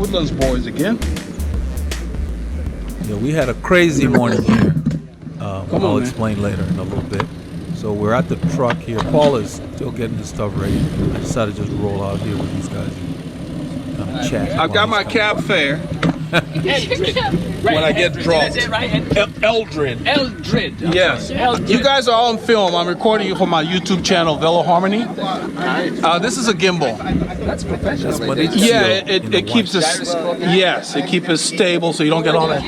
Woodlands boys again. Yeah, we had a crazy morning here. I'll man. explain later in a little bit. So we're at the truck here. Paul is still getting his stuff ready. I decided to just roll out here with these guys and kind of chat. I've got my cab fare. When I get dropped. Eldred. Eldred. Yes. Eldred. You guys are on film. I'm recording you for my YouTube channel, Veloharmony. This is a gimbal. That's professional. That's what it Yeah, it keeps it. Yes, it keeps it stable so you don't get all that.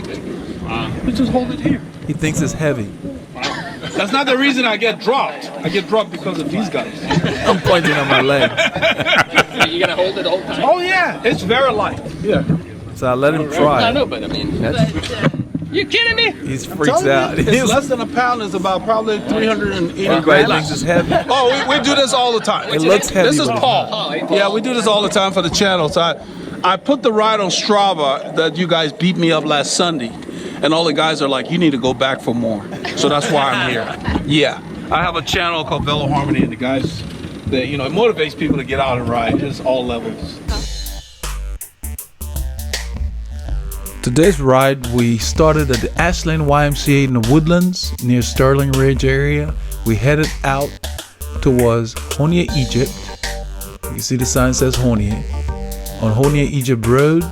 You just hold it here. He thinks it's heavy. That's not the reason I get dropped. I get dropped because of these guys. I'm pointing at my leg. You gonna hold it the whole time? Oh yeah, it's very light. Yeah. So I let him I try. know, but I mean, that's. You kidding me? He's freaks out. It's less than a pound. It's about probably 380 Everybody grams. thinks it's heavy. Oh, we do this all the time. It looks heavy. This is but it's Paul. not. Yeah, we do this all the time for the channel. So I put the ride on Strava that you guys beat me up last Sunday, and all the guys are like, you need to go back for more. So that's why I'm here. Yeah, I have a channel called Veloharmony, and the guys, that it motivates people to get out and ride. Just all levels. Today's ride, we started at the Ashland YMCA in the Woodlands near Sterling Ridge area. We headed out towards Honia, Egypt. You see the sign says Honia. On Honia, Egypt Road,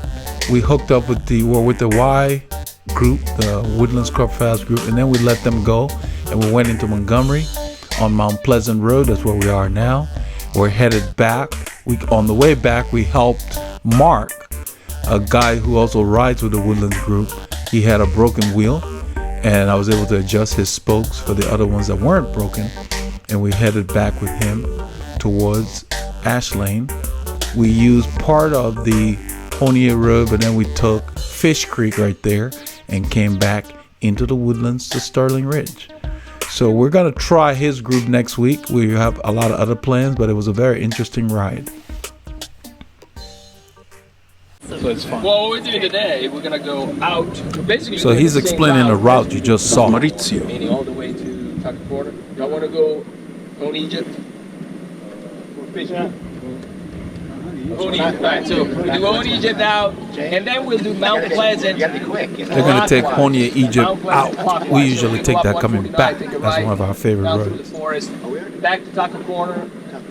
we hooked up with the Y group, the Woodlands Crop Fast group, and then we let them go and we went into Montgomery on Mount Pleasant Road. That's where we are now. We're headed back. On the way back, we helped Mark, a guy who also rides with the Woodlands group. He had a broken wheel, and I was able to adjust his spokes for the other ones that weren't broken, and we headed back with him towards Ashland. We used part of the Honia Road, but then we took Fish Creek right there and came back into the Woodlands to Sterling Ridge. So we're gonna try his group next week. We have a lot of other plans, but it was a very interesting ride. So it's fun. Well, what we're doing today, we're gonna go out. Basically, So he's explaining the route you just saw. Maurizio. Meaning all the way to Tucker Quarter. Y'all want to go on Egypt? On Egypt, right? So we do on Egypt out, and then we'll do Mount Pleasant. They're gonna take Honia, Egypt out. We usually take that coming back. That's one of our favorite down through roads. the forest, back to Tucker Corner.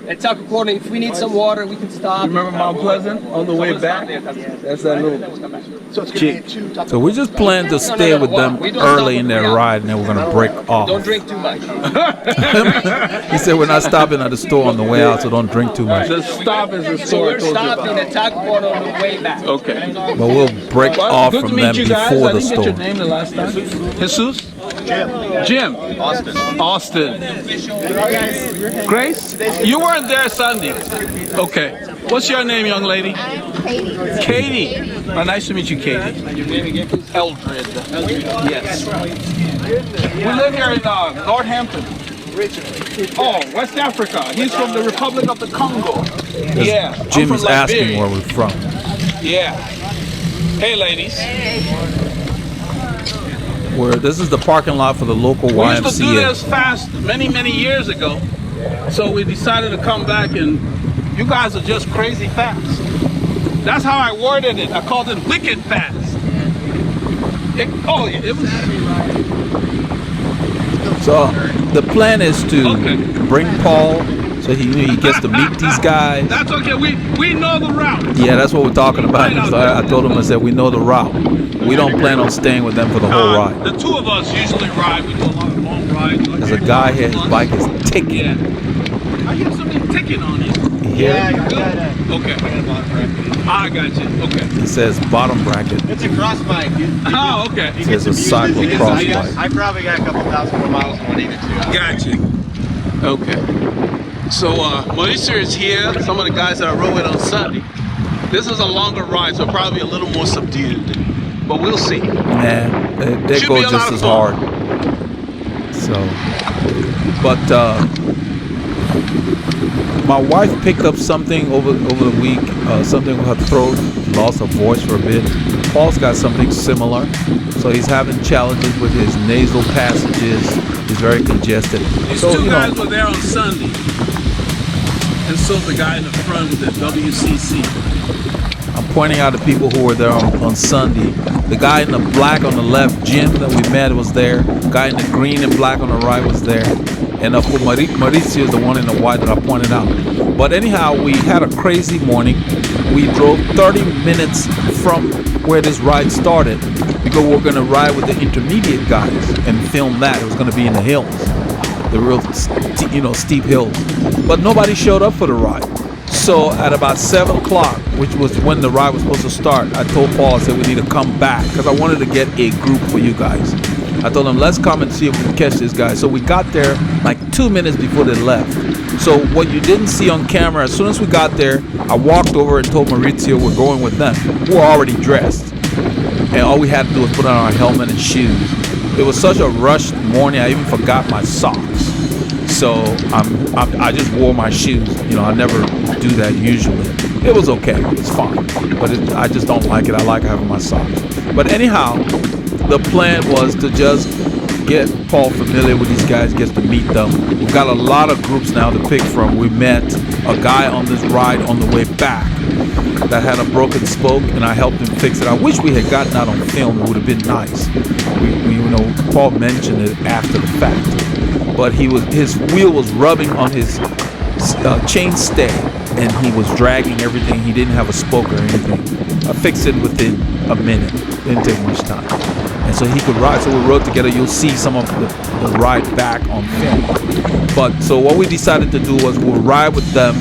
At Tucker Corner, if we need some water, we can stop. Remember Mount Pleasant on the way back? That's that little chick. So we just plan to stay with them early in their ride, and then we're gonna break off. Don't drink too much. He said we're not stopping at the store on the way out, so don't drink too much. The stop is the So store. we're stopping at Tucker Corner on the way back. Okay. But we'll break off Good to from meet them you guys. before I the didn't get your store. name the last time. Jesus? Jim. Austin. Grace? You weren't there Sunday. Okay. What's your name, young lady? Katie. Katie. Nice to meet you, Katie. Your name again? Eldred. Yes. We live here in Northampton. Oh, West Africa. He's from the Republic of the Congo. Yeah. I'm Jim from is asking Liberia. where we're from. Yeah. Hey, ladies. This is the parking lot for the local We used to do YMCA. this fast many years ago. So we decided to come back, and you guys are just crazy fast. That's how I worded it. I called it wicked fast. It was. So the plan is to Okay. bring Paul so he gets to meet these guys. That's okay. We know the route. Yeah, that's what we're talking about. So I told him, I said, we know the route. We don't plan on staying with them for the whole ride. The two of us usually ride. We do a lot of long rides. There's a guy here, his bike is ticking. Yeah. I hear something ticking on you. Here, Okay. I got you. Okay. it says bottom bracket. It's a cross bike. Oh, okay. It says a cyclocross bike. I probably got a couple thousand more miles than what he did too. Got you. Okay. So Mauricio is here. Some of the guys that I rode with on Sunday. This is a longer ride, so probably a little more subdued. But we'll see. Nah, they Should go be a lot just of as fun. hard. So, but my wife picked up something over the week, something with her throat, lost her voice for a bit. Paul's got something similar, so he's having challenges with his nasal passages. He's very congested. These So, two you guys know, were there on Sunday. And so the guy in the front with the WCC. I'm pointing out the people who were there on Sunday. The guy in the black on the left, Jim, that we met, was there. The guy in the green and black on the right was there. And of course, Mauricio is the one in the white that I pointed out. But anyhow, we had a crazy morning. We drove 30 minutes from where this ride started because we were going to ride with the intermediate guys and film that. It was going to be in the hills, the real, steep hills. But nobody showed up for the ride. So at about 7 o'clock, which was when the ride was supposed to start, I told Paul, I said, we need to come back because I wanted to get a group for you guys. I told them, let's come and see if we can catch this guy. So we got there like 2 minutes before they left. So what you didn't see on camera, as soon as we got there, I walked over and told Maurizio we're going with them. We were already dressed. And all we had to do was put on our helmet and shoes. It was such a rushed morning, I even forgot my socks. So I just wore my shoes. I never do that usually. It was okay. It's fine. But I just don't like it. I like having my socks. But anyhow, the plan was to just get Paul familiar with these guys, get to meet them. We've got a lot of groups now to pick from. We met a guy on this ride on the way back that had a broken spoke, and I helped him fix it. I wish we had gotten that on film. It would have been nice. Paul mentioned it after the fact. But his wheel was rubbing on his chain stay, and he was dragging everything. He didn't have a spoke or anything. I fixed it within a minute. Didn't take much time. And so he could ride. So we rode together. You'll see some of the ride back on film. But so what we decided to do was we'll ride with them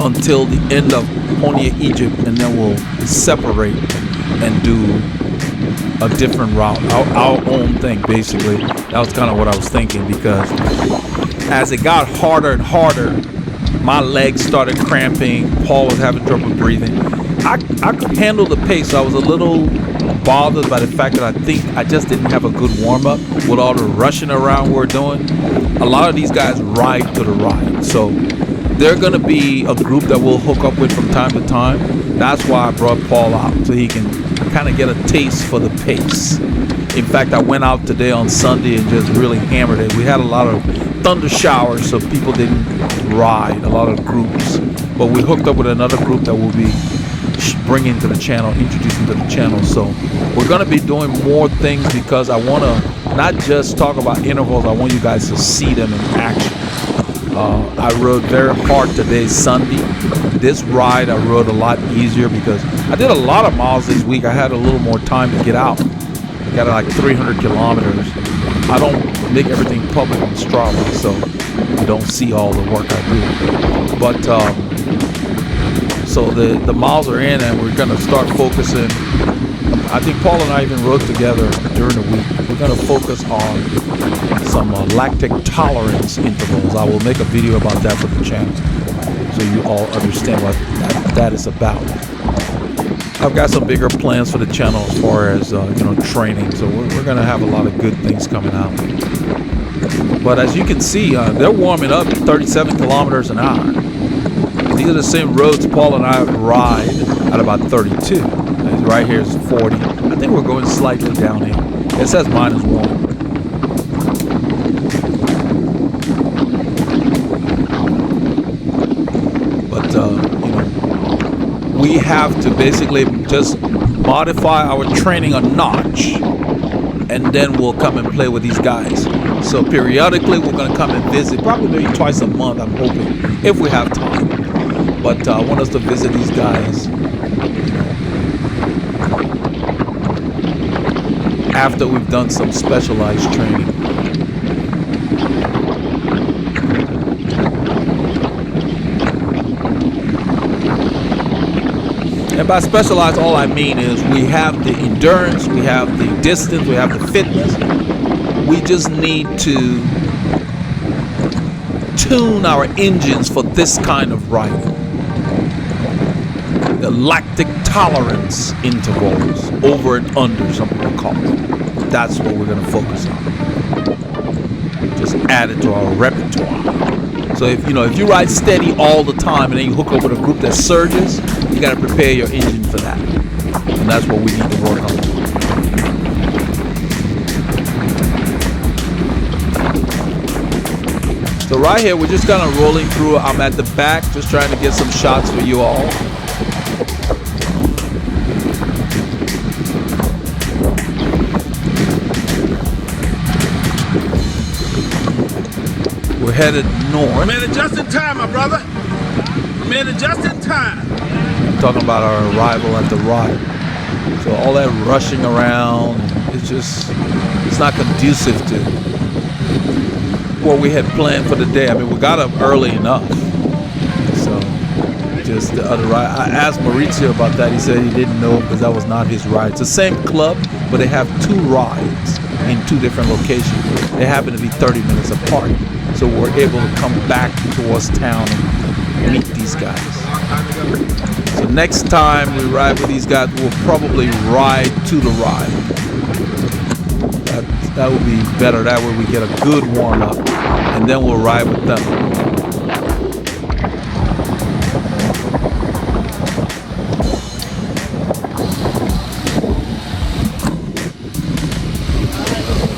until the end of Honia, Egypt, and then we'll separate and do a different route, our own thing, basically. That was kind of what I was thinking, because as it got harder and harder, my legs started cramping. Paul was having trouble breathing. I could handle the pace. So I was a little bothered by the fact that I think I just didn't have a good warm-up with all the rushing around we're doing. A lot of these guys ride to the ride. So they're going to be a group that we'll hook up with from time to time. That's why I brought Paul out, so he can kind of get a taste for the pace. In fact, I went out today on Sunday and just really hammered it. We had a lot of thunder showers, so people didn't ride, a lot of groups. But we hooked up with another group that we'll be bringing to the channel, introducing to the channel. So we're going to be doing more things because I want to not just talk about intervals, I want you guys to see them in action. I rode very hard today, Sunday. This ride I rode a lot easier because I did a lot of miles this week. I had a little more time to get out. I got like 300 kilometers. I don't make everything public on Strava, so you don't see all the work I do. But so the miles are in, and we're going to start focusing. I think Paul and I even rode together during the week. We're going to focus on some lactic tolerance intervals. I will make a video about that for the channel so you all understand what that is about. I've got some bigger plans for the channel as far as training, so we're going to have a lot of good things coming out. But as you can see, they're warming up at 37 kilometers an hour. These are the same roads Paul and I ride at about 32. Right here is 40. I think we're going slightly downhill. It says -1. But we have to basically just modify our training a notch, and then we'll come and play with these guys. So periodically we're going to come and visit, probably maybe twice a month, I'm hoping, if we have time. But I want us to visit these guys after we've done some specialized training. And by specialized, all I mean is we have the endurance, we have the distance, we have the fitness. We just need to tune our engines for this kind of riding. The lactic tolerance intervals, over and under, some people call it. That's what we're going to focus on. Just add it to our repertoire. So if you ride steady all the time and then you hook up with a group that surges, you got to prepare your engine for that. And that's what we need to work on. So right here, we're just kind of rolling through. I'm at the back, just trying to get some shots for you all. We're headed north. Made it just in time, my brother. Made it just in time. I'm talking about our arrival at the ride. So all that rushing around, it's not conducive to what we had planned for the day. I mean, we got up early enough. So just the other ride. I asked Maurizio about that. He said he didn't know because that was not his ride. It's the same club, but they have two rides in two different locations. They happen to be 30 minutes apart. So we're able to come back towards town and meet these guys. So next time we ride with these guys, we'll probably ride to the ride. That would be better. That way we get a good warm up, and then we'll ride with them.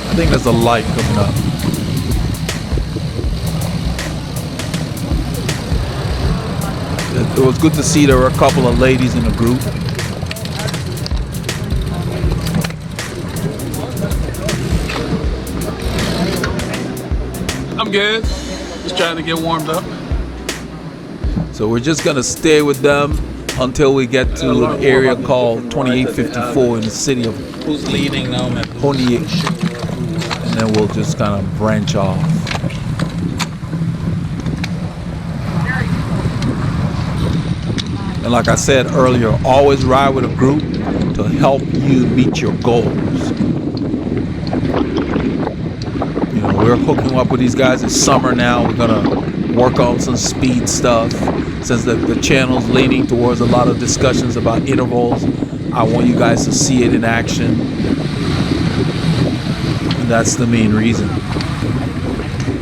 I think there's a light coming up. It was good to see there were a couple of ladies in the group. I'm good. Just trying to get warmed up. So we're just gonna stay with them until we get to an area called 2854 in the city of Who's leading them? Honey, and then we'll just kind of branch off. And like I said earlier, always ride with a group to help you meet your goals. You know, we're hooking up with these guys. It's summer now. We're gonna work on some speed stuff. Since the channel's leaning towards a lot of discussions about intervals, I want you guys to see it in action. And that's the main reason.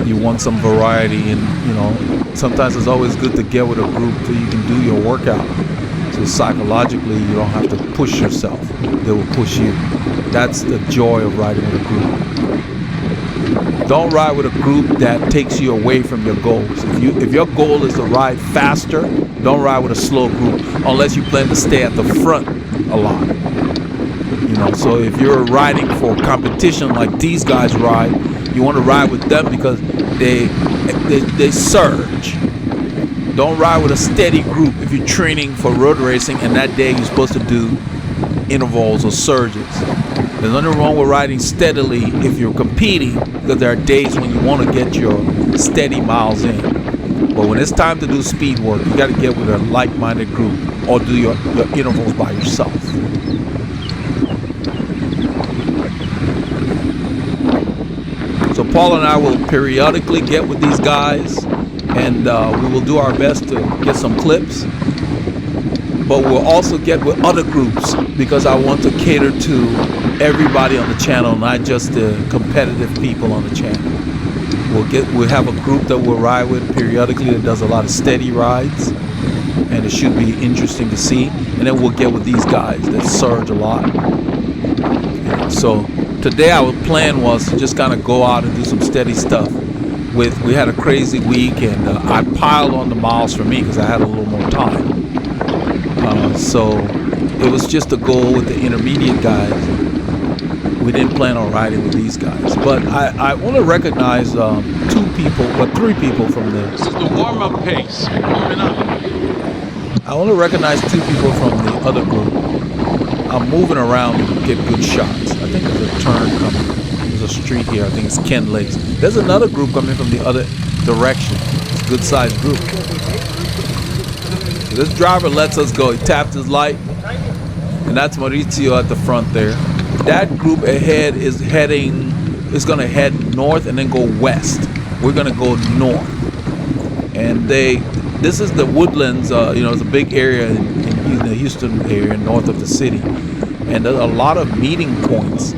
You want some variety, and you know, sometimes it's always good to get with a group so you can do your workout. So psychologically, you don't have to push yourself. They will push you. That's the joy of riding with a group. Don't ride with a group that takes you away from your goals. If your goal is to ride faster, don't ride with a slow group unless you plan to stay at the front a lot. You know, so if you're riding for competition like these guys ride, you want to ride with them because they surge. Don't ride with a steady group if you're training for road racing and that day you're supposed to do intervals or surges. There's nothing wrong with riding steadily if you're competing, because there are days when you want to get your steady miles in. But when it's time to do speed work, you got to get with a like-minded group or do your intervals by yourself. So Paul and I will periodically get with these guys, and we will do our best to get some clips. But we'll also get with other groups because I want to cater to everybody on the channel, not just the competitive people on the channel. We'll have a group that we'll ride with periodically that does a lot of steady rides, and it should be interesting to see. And then we'll get with these guys that surge a lot. So today our plan was to just kind of go out and do some steady stuff. We had a crazy week, and I piled on the miles for me because I had a little more time. So it was just a goal with the intermediate guys. We didn't plan on riding with these guys. But I want to recognize three people from This is the warm-up pace. Warming up. I want to recognize two people from the other group. I'm moving around to get good shots. I think there's a turn coming. There's a street here. I think it's Ken Lakes. There's another group coming from the other direction. It's a good-sized group. So this driver lets us go. He tapped his light, and that's Maurizio at the front there. That group ahead is going to head north and then go west. We're going to go north. And this is the Woodlands, it's a big area in the Houston area, north of the city. And there's a lot of meeting points.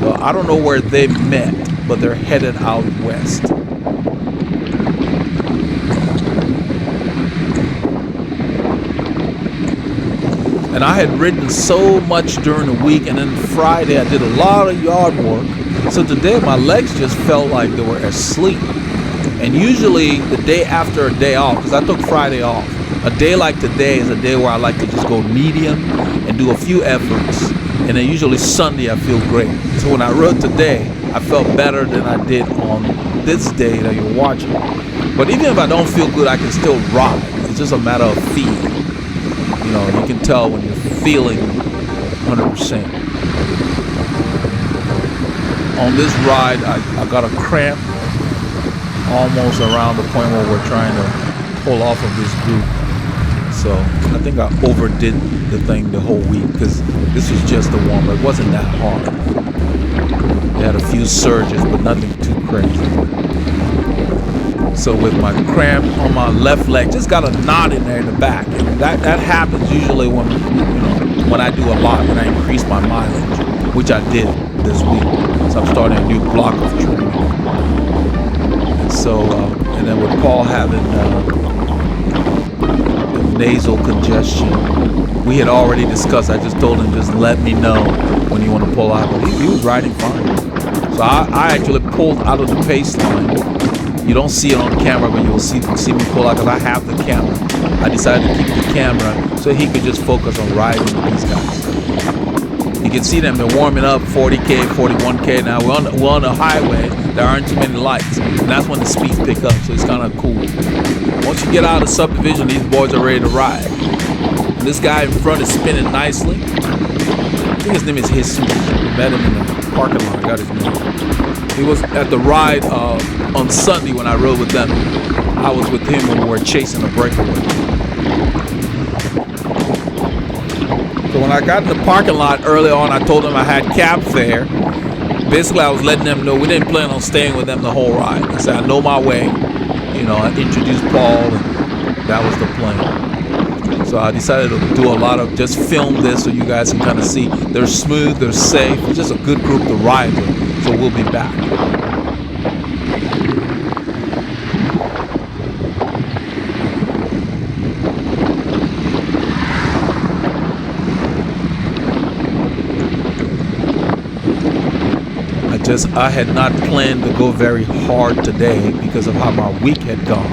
So I don't know where they met, but they're headed out west. And I had ridden so much during the week, and then Friday I did a lot of yard work. So today my legs just felt like they were asleep. And usually the day after a day off, because I took Friday off, a day like today is a day where I like to just go medium and do a few efforts. And then usually Sunday I feel great. So when I rode today, I felt better than I did on this day that you're watching. But even if I don't feel good, I can still ride. It's just a matter of feeling. You know, you can tell when you're feeling 100%. On this ride, I got a cramp almost around the point where we're trying to pull off of this group. So I think I overdid the thing the whole week because this was just the warm-up. It wasn't that hard. They had a few surges, but nothing too crazy. So with my cramp on my left leg, just got a knot in there in the back. And that happens usually when I do a lot and I increase my mileage, which I did this week. So I'm starting a new block of training. And so, and then with Paul having nasal congestion, we had already discussed. I just told him, just let me know when you want to pull out. But he was riding fine. So I actually pulled out of the pace line. You don't see it on camera, but you'll see me pull out because I have the camera. I decided to keep the camera so he could just focus on riding with these guys. You can see them, they're warming up 40K, 41K. Now we're on the highway, there aren't too many lights. And that's when the speeds pick up, so it's kind of cool. Once you get out of subdivision, these boys are ready to ride. And this guy in front is spinning nicely. I think his name is Jesus. We met him in the parking lot, I got his name. He was at the ride on Sunday when I rode with them. I was with him when we were chasing a breakaway. So when I got in the parking lot early on, I told them I had cab fare. Basically, I was letting them know we didn't plan on staying with them the whole ride. I said, I know my way. You know, I introduced Paul, and that was the plan. So I decided to do a lot of, just film this so you guys can kind of see. They're smooth, they're safe. It's just a good group to ride with. So we'll be back. I had not planned to go very hard today because of how my week had gone.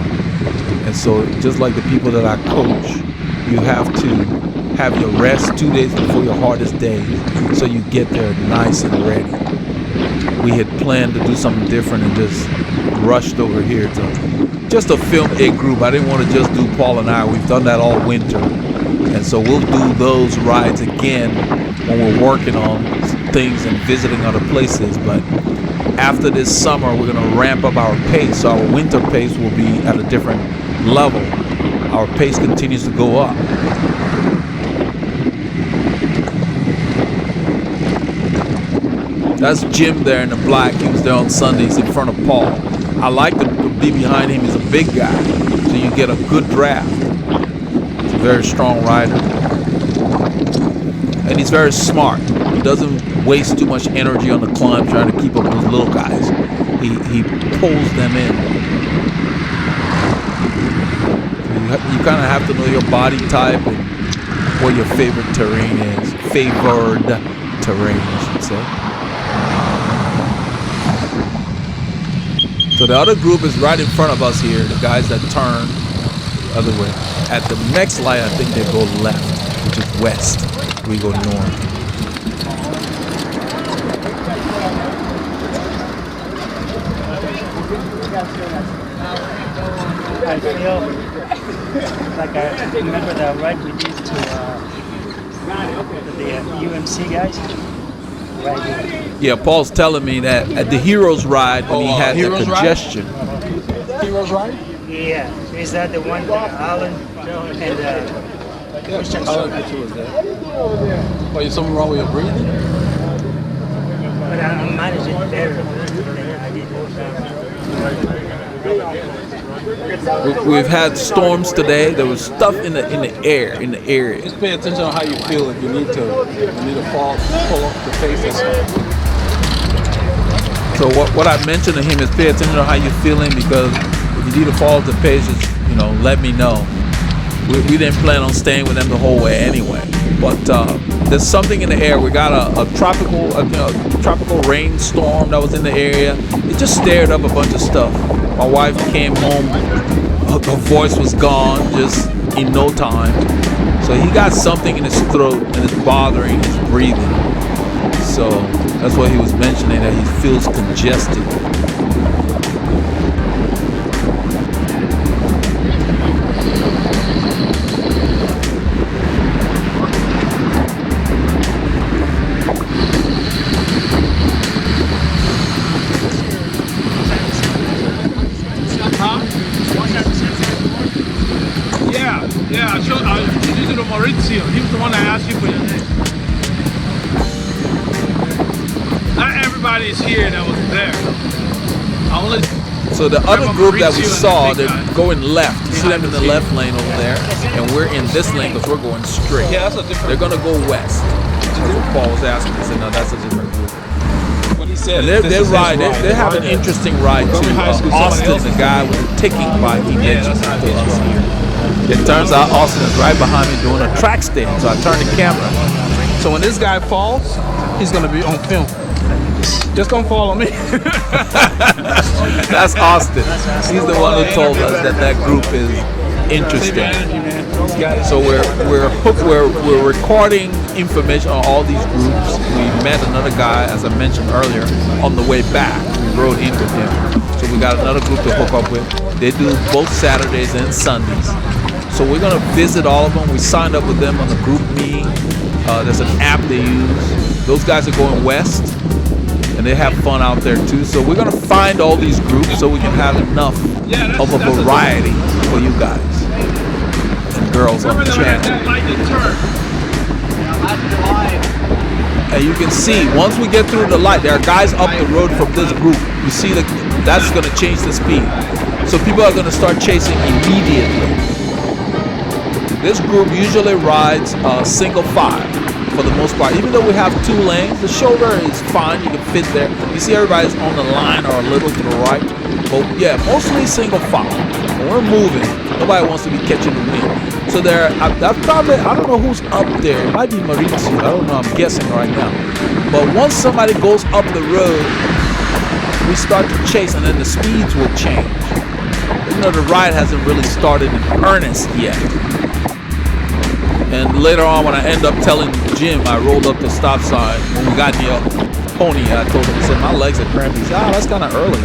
And so just like the people that I coach, you have to have your rest 2 days before your hardest day so you get there nice and ready. We had planned to do something different and just rushed over here to film a group. I didn't want to just do Paul and I. We've done that all winter. And so we'll do those rides again when we're working on things and visiting other places. But after this summer, we're going to ramp up our pace. So our winter pace will be at a different level. Our pace continues to go up. That's Jim there in the black. He was there on Sundays in front of Paul. I like to be behind him. He's a big guy, so you get a good draft. He's a very strong rider. And he's very smart. He doesn't waste too much energy on the climb trying to keep up with those little guys. He pulls them in. You kind of have to know your body type and what your favorite terrain is. Favored terrain, I should say. So the other group is right in front of us here, the guys that turn the other way. At the next light, I think they go left, which is west. We go north. I feel like I remember the ride we did to the UMC guys. Right here. Yeah, Paul's telling me that at the Heroes ride when he had the Heroes ride? congestion. Heroes ride? Yeah, is that the one that Alan and Christian saw? Are you something wrong with your breathing? But I'm managing better than I did. We've had storms today. There was stuff in the air, in the area. Just pay attention on how you feel if you need to pull off the pace. So what I mentioned to him is pay attention to how you're feeling, because if you need to fall off the pace, just, let me know. We didn't plan on staying with them the whole way anyway. But there's something in the air. We got a tropical rainstorm that was in the area. It just stirred up a bunch of stuff. My wife came home, her voice was gone just in no time. So he got something in his throat and it's bothering his breathing. So that's what he was mentioning, that he feels congested. Yeah, sure. I introduced you to Maurizio. He was the one that asked you for your name. Not everybody is here that was there. So the other group that we saw, they're going left. You see them in the left lane over there, and we're in this lane because we're going straight. Yeah, that's a different. They're gonna go west. That's what Paul was asking. He said, no, that's a different group. What he said. And they have an interesting ride to Austin, the guy with the ticking bike. He mentioned to us here. It turns out Austin is right behind me doing a track stand, so I turned the camera. So when this guy falls, he's gonna be on film. Just don't follow me. That's Austin. He's the one who told us that that group is interesting. So we're recording information on all these groups. We met another guy, as I mentioned earlier, on the way back. We rode in with him. So we got another group to hook up with. They do both Saturdays and Sundays. So we're gonna visit all of them. We signed up with them on the group me. There's an app they use. Those guys are going west, and they have fun out there too. So we're gonna find all these groups so we can have enough of a variety for you guys and girls on the channel. And you can see, once we get through the light, there are guys up the road from this group. You see that's gonna change the speed. So people are gonna start chasing immediately. This group usually rides single file for the most part. Even though we have two lanes, the shoulder is fine, you can fit there. You see everybody's on the line or a little to the right. But yeah, mostly single file. When we're moving, nobody wants to be catching the wind. So that's probably, I don't know who's up there. It might be Maurizio, I don't know, I'm guessing right now. But once somebody goes up the road, we start to chase and then the speeds will change. You know, the ride hasn't really started in earnest yet. And later on, when I end up telling Jim, I rolled up the stop sign. When we got near Pony, I told him, I said, my legs are cramped. He said, oh, that's kind of early.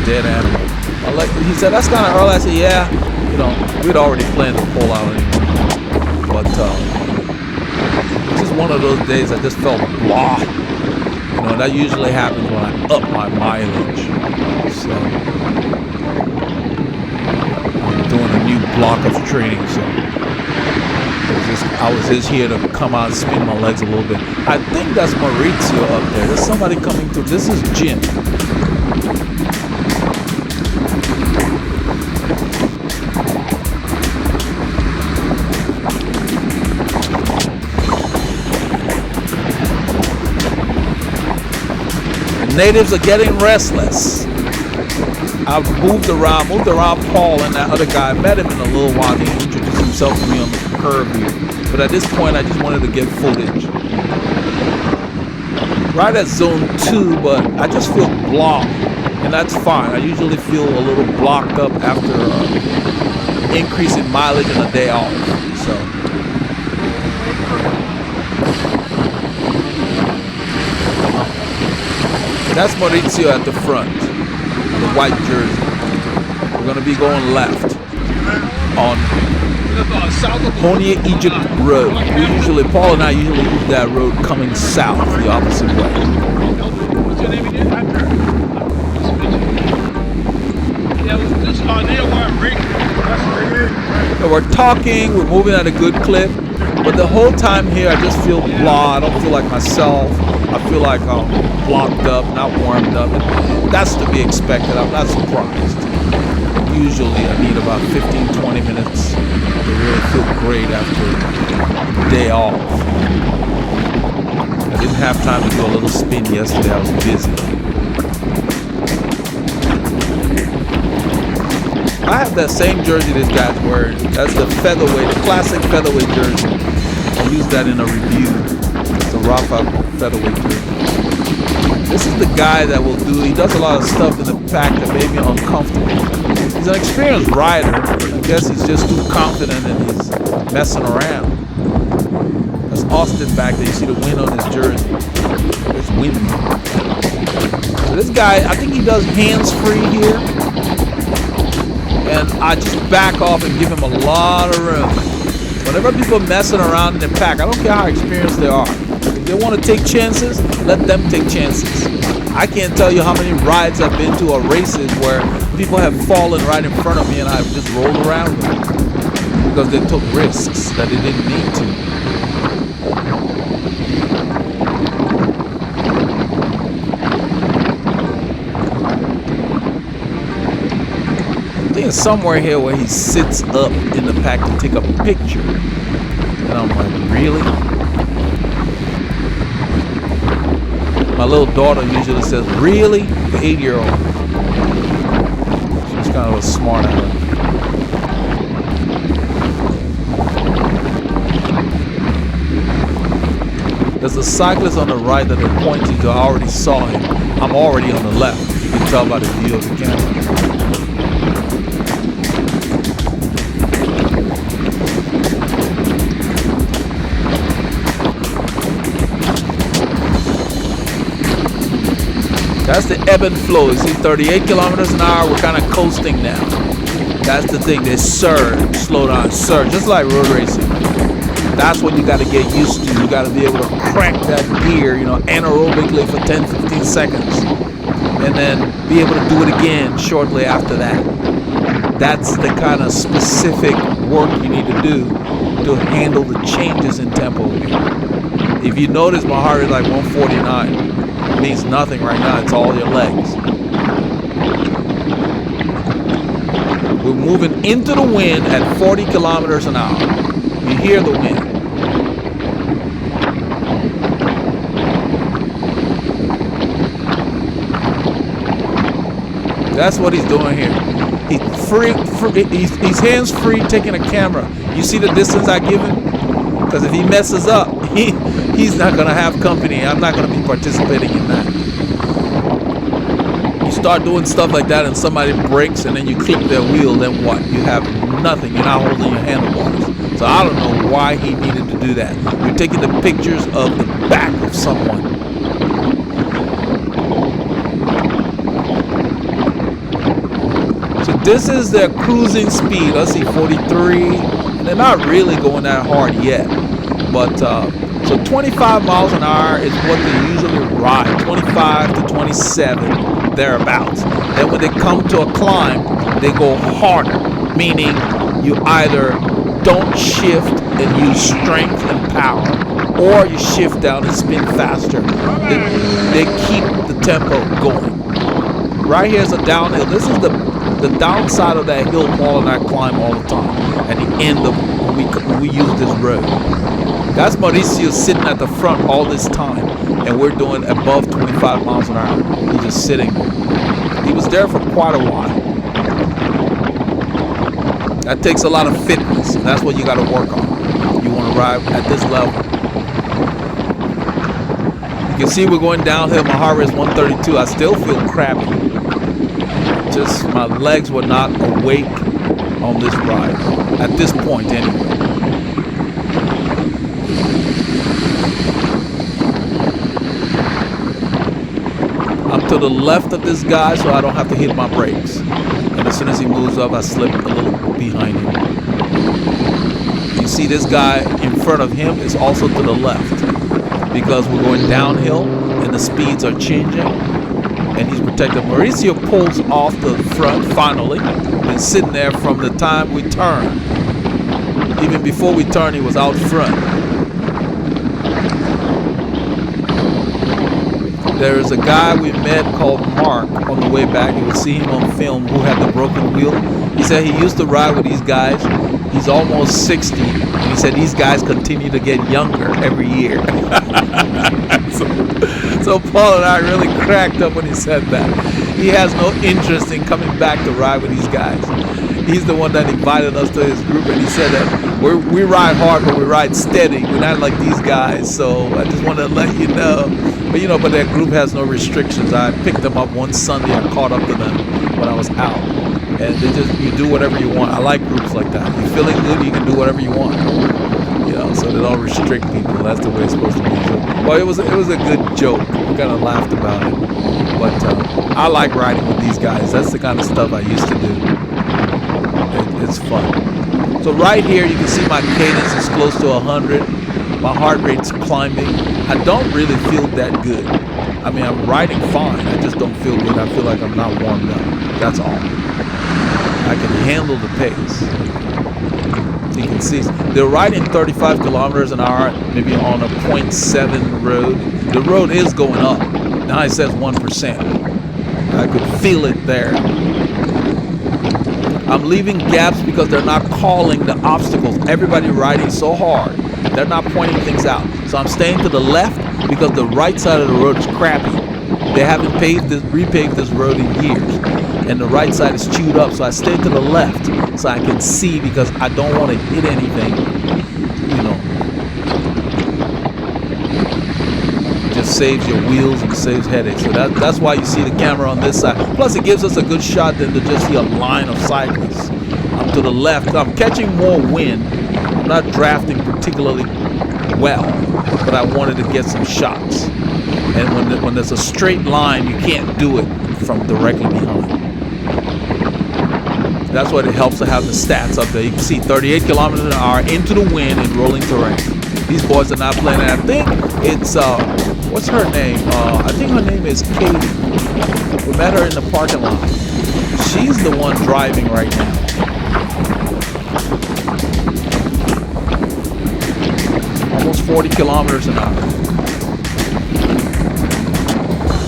Dead animal. He said, that's kind of early. I said, yeah. You know, we'd already planned to pull out anyway. But it's just one of those days I just felt blah. You know, that usually happens when I up my mileage. So I'm doing a new block of training, so I was just here to come out and spin my legs a little bit. I think that's Maurizio up there. There's somebody coming through. This is Jim. The natives are getting restless. I've moved around Paul and that other guy. I met him in a little while. He introduced himself to me on the curb here. But at this point, I just wanted to get footage. Right at zone 2, but I just feel blocked. And that's fine. I usually feel a little blocked up after increase in mileage and a day off. So that's Maurizio at the front. The white jersey. We're gonna be going left on Honia Egypt Road. Paul and I usually use that road coming south, the opposite way. What's your name again? Yeah, this near where I'm recon. So we're talking, we're moving at a good clip, but the whole time here I just feel blah. I don't feel like myself. I feel like I'm blocked up, not warmed up. And that's to be expected. I'm not surprised. Usually I need about 15-20 minutes to really feel great after a day off. I didn't have time to do a little spin yesterday. I was busy. I have that same jersey this guy's wearing. That's the featherweight, the classic featherweight jersey. I used that in a review. It's the Rafa featherweight jersey. This is the guy that will he does a lot of stuff in the pack that made me uncomfortable. He's an experienced rider. I guess he's just too confident and he's messing around. That's Austin back there. You see the wind on his jersey. It's windy. So this guy, I think he does hands-free here. And I just back off and give him a lot of room. Whenever people are messing around in the pack, I don't care how experienced they are. If they want to take chances, let them take chances. I can't tell you how many rides I've been to or races where people have fallen right in front of me and I've just rolled around them because they took risks that they didn't need to. I think it's somewhere here where he sits up in the pack to take a picture. And I'm like, really? My little daughter usually says, really? The 8-year-old. She's kind of a smart aleck. There's a cyclist on the right that they're pointing to. I already saw him. I'm already on the left. You can tell by the view of the camera. That's the ebb and flow. You see 38 kilometers an hour, we're kind of coasting now. That's the thing, they surge, slow down, surge, just like road racing. That's what you got to get used to. You got to be able to crank that gear, anaerobically for 10, 15 seconds. And then be able to do it again shortly after that. That's the kind of specific work you need to do to handle the changes in tempo here. If you notice, my heart rate is like 149. It means nothing right now. It's all your legs. We're moving into the wind at 40 kilometers an hour. You hear the wind. That's what he's doing here. He's hands-free taking a camera. You see the distance I give him? Because if he messes up, he's not going to have company. I'm not going to be participating in that. You start doing stuff like that and somebody breaks and then you clip their wheel, then what? You have nothing. You're not holding your handlebars. So I don't know why he needed to do that. You're taking the pictures of the back of someone. So this is their cruising speed. Let's see, 43. And they're not really going that hard yet. But so 25 miles an hour is what they usually ride, 25 to 27, thereabouts. Then when they come to a climb, they go harder, meaning you either don't shift and use strength and power, or you shift down and spin faster. They keep the tempo going. Right here is a downhill. This is the downside of that hill Paul and I climb all the time at the end of when we use this road. That's Mauricio sitting at the front all this time, and we're doing above 25 miles an hour. He's just sitting there. He was there for quite a while. That takes a lot of fitness, and that's what you got to work on. You want to ride at this level. You can see we're going downhill. My heart rate is 132. I still feel crappy. Just my legs were not awake on this ride at this point anyway. I'm to the left of this guy so I don't have to hit my brakes. And as soon as he moves up, I slip a little behind him. You see this guy in front of him is also to the left because we're going downhill and the speeds are changing. And he's protected. Mauricio pulls off the front finally. Been sitting there from the time we turned. Even before we turned, he was out front. There is a guy we met called Mark on the way back. You will see him on film who had the broken wheel. He said he used to ride with these guys. He's almost 60. And he said these guys continue to get younger every year. So Paul and I really cracked up when he said that. He has no interest in coming back to ride with these guys. He's the one that invited us to his group, and he said that we ride hard, but we ride steady. We're not like these guys. So I just wanted to let you know. But that group has no restrictions. I picked them up one Sunday. I caught up to them when I was out. And you do whatever you want. I like groups like that. You're feeling good, you can do whatever you want. So so they don't restrict people. That's the way it's supposed to be. So, well, it was a good joke. We kind of laughed about it, but I like riding with these guys. That's the kind of stuff I used to do. It's fun. So right here, you can see my cadence is close to 100. My heart rate's climbing. I don't really feel that good. I mean, I'm riding fine. I just don't feel good. I feel like I'm not warmed up. That's all. I can handle the pace. You can see they're riding 35 kilometers an hour, maybe on a 0.7 road. The road is going up. Now it says 1%. I could feel it there. I'm leaving gaps because they're not calling the obstacles. Everybody riding so hard, they're not pointing things out. So I'm staying to the left because the right side of the road is crappy. They haven't repaved this road in years, and the right side is chewed up. So I stay to the left so I can see, because I don't want to hit anything, you know. Just saves your wheels and saves headaches. So that's why you see the camera on this side. Plus it gives us a good shot than to just see a line of cyclists. I'm to the left. I'm catching more wind. I'm not drafting particularly well, but I wanted to get some shots. And when there's a straight line, you can't do it from directly behind. That's what it helps to have the stats up there. You can see 38 kilometers an hour into the wind in rolling terrain. These boys are not playing. And I think it's what's her name? I think her name is Katie. We met her in the parking lot. She's the one driving right now. Almost 40 kilometers an hour.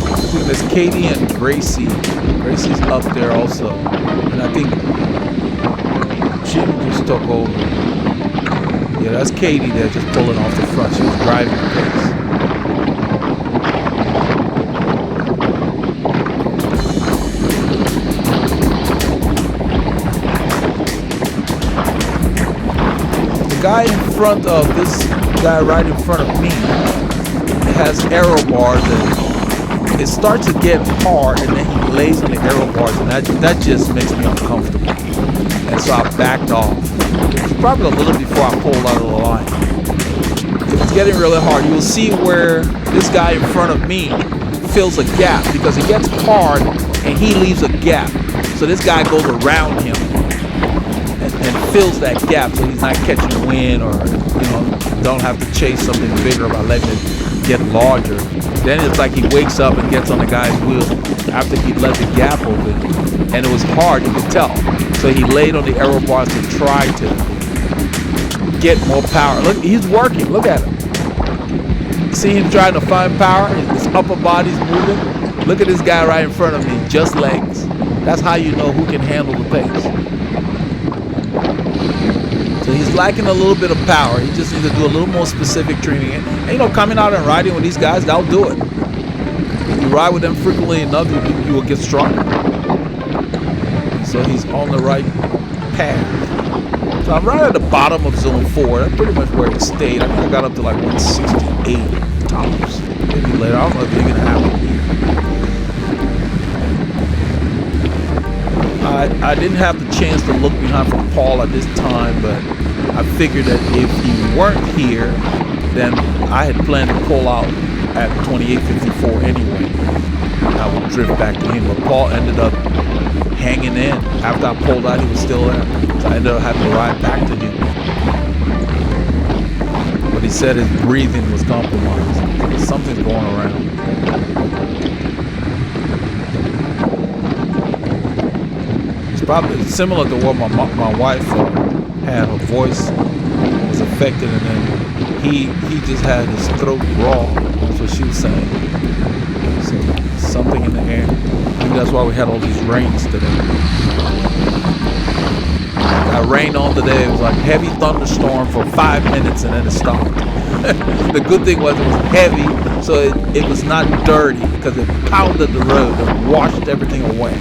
I think there's Katie and Gracie. Gracie's up there also. And I think Jim just took over. Yeah, that's Katie there just pulling off the front. She was driving the pace. The guy in front of this guy right in front of me has arrow bars, and it starts to get hard, and then he lays on the arrow bars, and that just makes me uncomfortable. And so I backed off. It's probably a little before I pulled out of the line. It's getting really hard. You'll see where this guy in front of me fills a gap, because it gets hard and he leaves a gap. So this guy goes around him and fills that gap, so he's not catching wind, or don't have to chase something bigger by letting it get larger. Then it's like he wakes up and gets on the guy's wheel after he let the gap open, and it was hard, you could tell. So he laid on the arrow bars to try to get more power. Look, he's working. Look at him. See him trying to find power? His upper body's moving. Look at this guy right in front of me, just legs. That's how you know who can handle the pace. So he's lacking a little bit of power. He just needs to do a little more specific training. And coming out and riding with these guys, they'll do it. If you ride with them frequently enough, you will get stronger. So he's on the right path. So I'm right at the bottom of zone 4. That's pretty much where it stayed. I think I got up to like 168 tops. Maybe later. I don't know if it's gonna happen here. I didn't have the chance to look behind for Paul at this time, but I figured that if he weren't here, then I had planned to pull out at 28:54 anyway. I would drift back to him, but Paul ended up hanging in. After I pulled out, he was still there, so I ended up having to ride back to him. But he said his breathing was compromised. Something's going around. Probably similar to what my wife had. Her voice was affected, and then he just had his throat raw. That's what she was saying. So something in the air. Maybe that's why we had all these rains today. Got rained on today. It was like heavy thunderstorm for 5 minutes, and then it stopped. The good thing was it was heavy, so it was not dirty, because it pounded the road and washed everything away.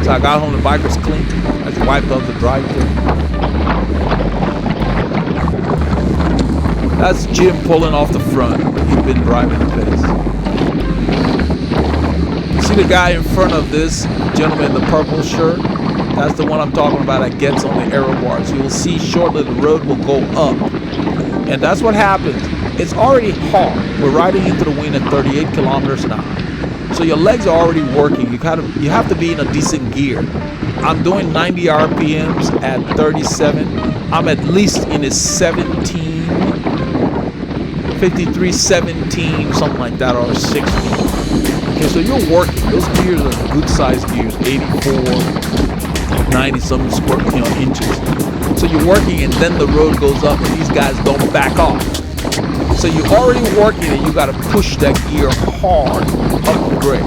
So I got home, the bike was clean. I just wiped up the drive-thru. That's Jim pulling off the front. He'd been driving the pace. See the guy in front of this gentleman in the purple shirt? That's the one I'm talking about that gets on the arrow bars. You will see shortly the road will go up. And that's what happens. It's already hard. We're riding into the wind at 38 kilometers an hour. So your legs are already working. You have to be in a decent gear. I'm doing 90 RPMs at 37. I'm at least in a 53, 17, something like that, or 60. Okay, so you're working. Those gears are good sized gears, 84, 90 some square inches. So you're working, and then the road goes up, and these guys don't back off. So you're already working, and you got to push that gear hard up the grade.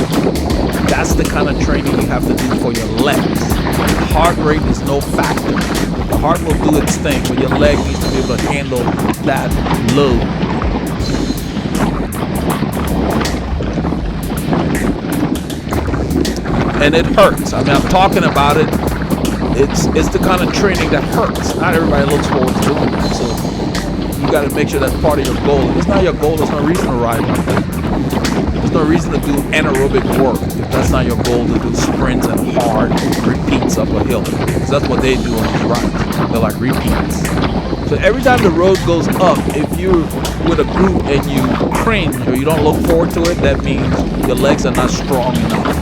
That's the kind of training you have to do for your legs. Heart rate is no factor. The heart will do its thing, but your leg needs to be able to handle that load. And it hurts. I mean, I'm talking about it. It's the kind of training that hurts. Not everybody looks forward to doing that. So you got to make sure that's part of your goal. If it's not your goal, there's no reason to ride like that. There's no reason to do anaerobic work if that's not your goal, to do sprints and hard repeats up a hill. Because that's what they do on these rides. They're like repeats. So every time the road goes up, if you're with a group and you cringe or you don't look forward to it, that means your legs are not strong enough.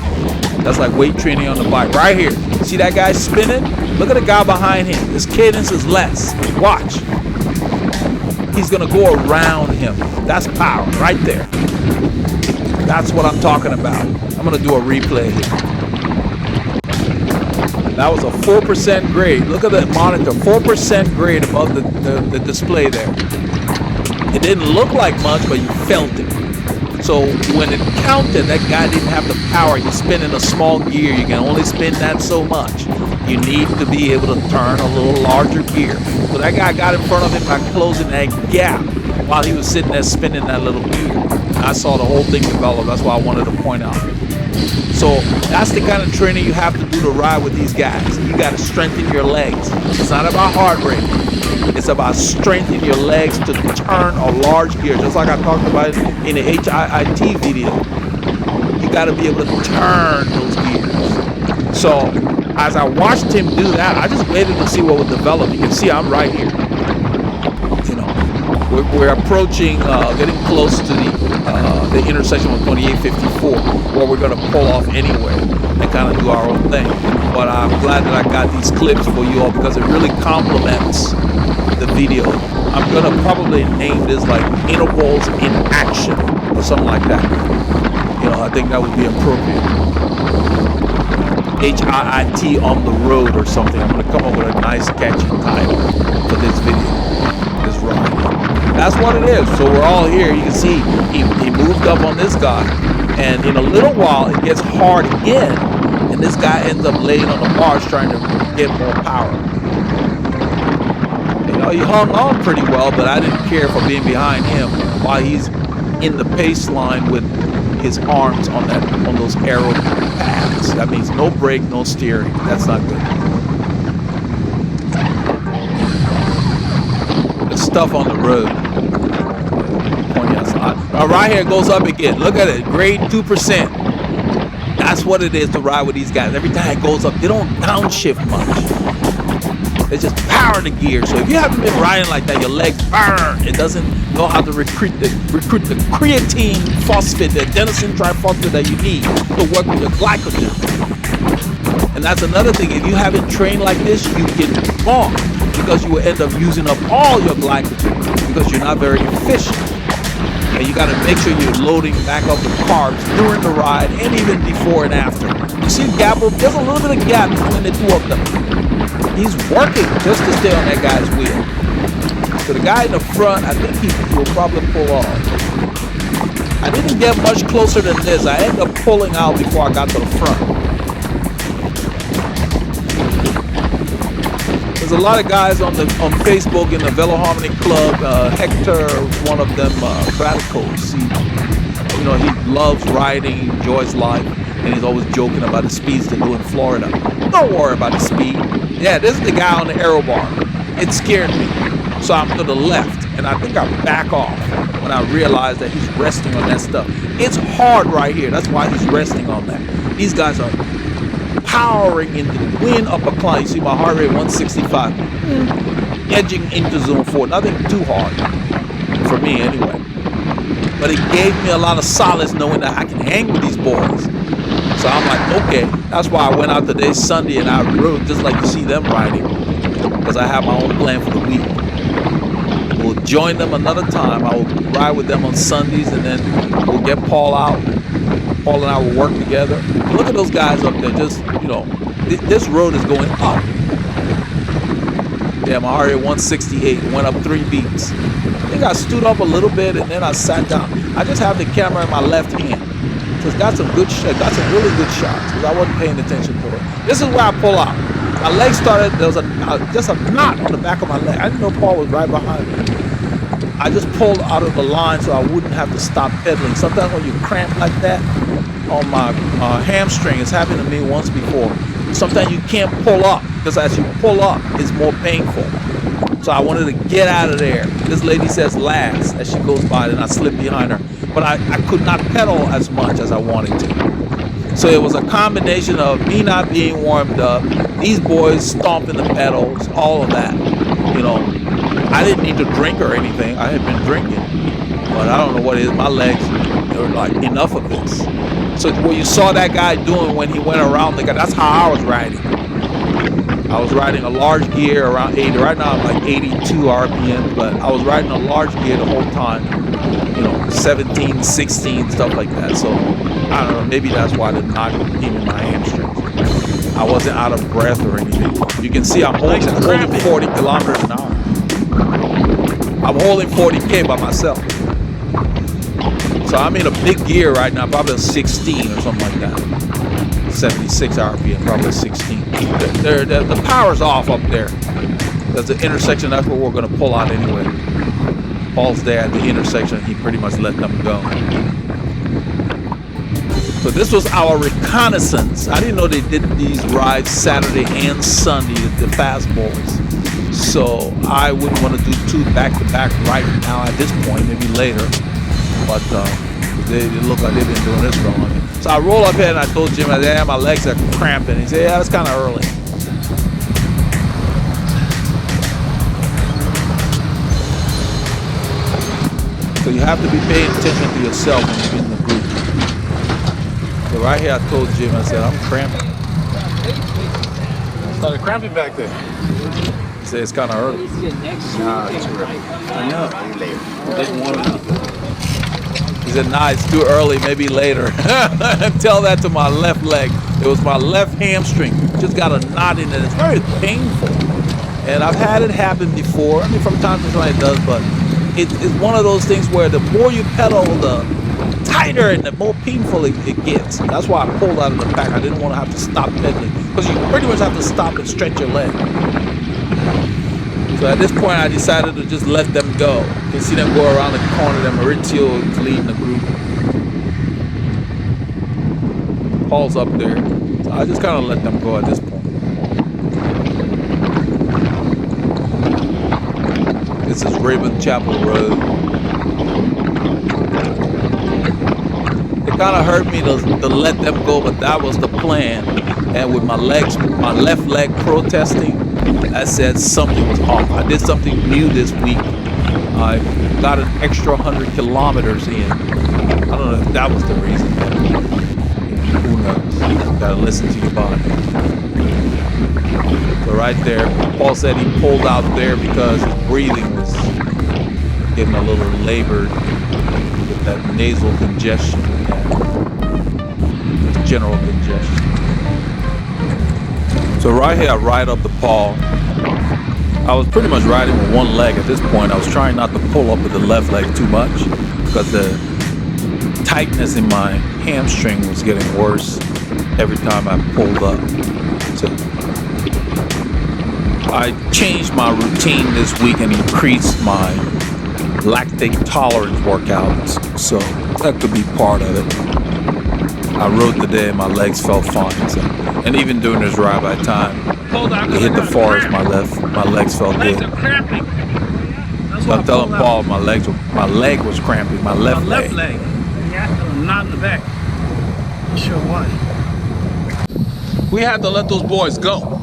That's like weight training on the bike. Right here. See that guy spinning? Look at the guy behind him. His cadence is less. Watch. He's going to go around him. That's power right there. That's what I'm talking about. I'm going to do a replay here. That was a 4% grade. Look at that monitor. 4% grade above the display there. It didn't look like much, but you felt it. So when it counted, that guy didn't have the power. You spin in a small gear. You can only spin that so much. You need to be able to turn a little larger gear. So that guy got in front of him by closing that gap while he was sitting there spinning that little gear. I saw the whole thing develop. That's why I wanted to point out. So that's the kind of training you have to do to ride with these guys. You got to strengthen your legs. It's not about heart rate. It's about strengthening your legs to turn a large gear. Just like I talked about in the HIIT video. You got to be able to turn those gears. So as I watched him do that, I just waited to see what would develop. You can see I'm right here. You know, we're approaching, getting close to the intersection with 2854, where we're going to pull off anyway and kind of do our own thing. But I'm glad that I got these clips for you all because it really complements the video. I'm going to probably name this like intervals in action or something like that. You know, I think that would be appropriate. HIIT on the road or something. I'm going to come up with a nice catchy title for this video, this ride. That's what it is. So we're all here. You can see he moved up on this guy, and in a little while it gets hard again, and this guy ends up laying on the bars trying to get more power. You know, he hung on pretty well, but I didn't care for being behind him while he's in the pace line with his arms on those arrow pads. That means no brake, no steering. That's not good. The stuff on the road. Right here it goes up again. Look at it. Grade 2%. That's what it is to ride with these guys. Every time it goes up, they don't downshift much. They just power the gear. So if you haven't been riding like that, your legs burn. It doesn't know how to recruit the creatine phosphate, the adenosine triphosphate that you need to work with your glycogen. And that's another thing. If you haven't trained like this, you get wrong because you will end up using up all your glycogen because you're not very efficient. And you got to make sure you're loading back up the carbs during the ride and even before and after. You see gap? There's a little bit of gap between the two of them. He's working just to stay on that guy's wheel. So the guy in the front, I think he will probably pull off. I didn't get much closer than this. I ended up pulling out before I got to the front. There's a lot of guys on Facebook in the Veloharmony Club. Hector, one of them, Radicals. He loves riding, enjoys life, and he's always joking about the speeds they do in Florida. Don't worry about the speed. Yeah, this is the guy on the aero bar. It scared me. So I'm to the left, and I think I back off when I realized that he's resting on that stuff. It's hard right here. That's why he's resting on that. These guys are powering into the wind up a climb. You see my heart rate 165. Edging into zone 4. Nothing too hard. for me anyway. But it gave me a lot of solace knowing that I can hang with these boys. So I'm like, okay. That's why I went out today, Sunday, and I rode just like you see them riding, because I have my own plan for the week. We'll join them another time. I will ride with them on Sundays, and then we'll get Paul out. Paul and I will work together. Look at those guys up there. Just, you know, this road is going up. Yeah, my heart rate 168 went up 3 beats. I think I stood up a little bit, and then I sat down. I just have the camera in my left hand. So got some good shots. Got some really good shots because I wasn't paying attention to it. This is where I pull out. My leg started. There was just a knot on the back of my leg. I didn't know Paul was right behind me. I just pulled out of the line so I wouldn't have to stop pedaling. Sometimes when you cramp like that on my hamstring, it's happened to me once before. Sometimes you can't pull up because as you pull up, it's more painful. So I wanted to get out of there. This lady says last as she goes by, and I slip behind her. But I could not pedal as much as I wanted to. So it was a combination of me not being warmed up, these boys stomping the pedals, all of that. You know, I didn't need to drink or anything. I had been drinking. But I don't know what it is. My legs, they were like, enough of this. So what you saw that guy doing when he went around the guy, that's how I was riding. I was riding a large gear around 80. Right now I'm like 82 RPM, but I was riding a large gear the whole time. You know, 17, 16, stuff like that. So I don't know, maybe that's why the knot came in my hamstrings. I wasn't out of breath or anything. You can see I'm holding 40 kilometers an hour. I'm holding 40K by myself. So I'm in a big gear right now, probably a 16 or something like that. 76 RPM, probably 16. The power's off up there. That's the intersection, that's where we're gonna pull out anyway. Paul's there at the intersection, he pretty much let them go. So this was our reconnaissance. I didn't know they did these rides Saturday and Sunday, the fast boys. So I wouldn't want to do 2 back-to-back right now at this point, maybe later. But they look like they've been doing this for a long time. So I roll up here and I told Jim, I said, yeah, my legs are cramping. He said, yeah, that's kind of early. So you have to be paying attention to yourself when you're in the group. So right here I told Jim, I said, I'm cramping. Started cramping back there. He said, it's kind of early. Nah, it's too early. I know. Didn't want to. He said, nah, it's too early, maybe later. Tell that to my left leg. It was my left hamstring. Just got a knot in it. It's very painful. And I've had it happen before. I mean, from time to time it does, but it's one of those things where the more you pedal, the tighter and the more painful it gets. That's why I pulled out of the pack. I didn't want to have to stop pedaling because you pretty much have to stop and stretch your leg. So at this point, I decided to just let them go. You can see them go around the corner. Then Maurizio is leading the group. Paul's up there. So I just kind of let them go at this point. This is Raven Chapel Road. It kind of hurt me to let them go, but that was the plan. And with my left leg protesting, I said something was off. I did something new this week. I got an extra 100 kilometers in. I don't know if that was the reason. Who knows? Gotta listen to your body. So right there, Paul said he pulled out there because his breathing was getting a little labored with that nasal congestion and general congestion. So right here, I ride up to Paul. I was pretty much riding with one leg at this point. I was trying not to pull up with the left leg too much because the tightness in my hamstring was getting worse every time I pulled up. So I changed my routine this week and increased my lactate tolerance workouts. So that could be part of it. I rode today and my legs felt fine. So, and even during this ride, by the time it hit the forest, my legs felt good. So I'm telling Paul my leg was cramping, my left leg. Not in the back. Sure why. We had to let those boys go.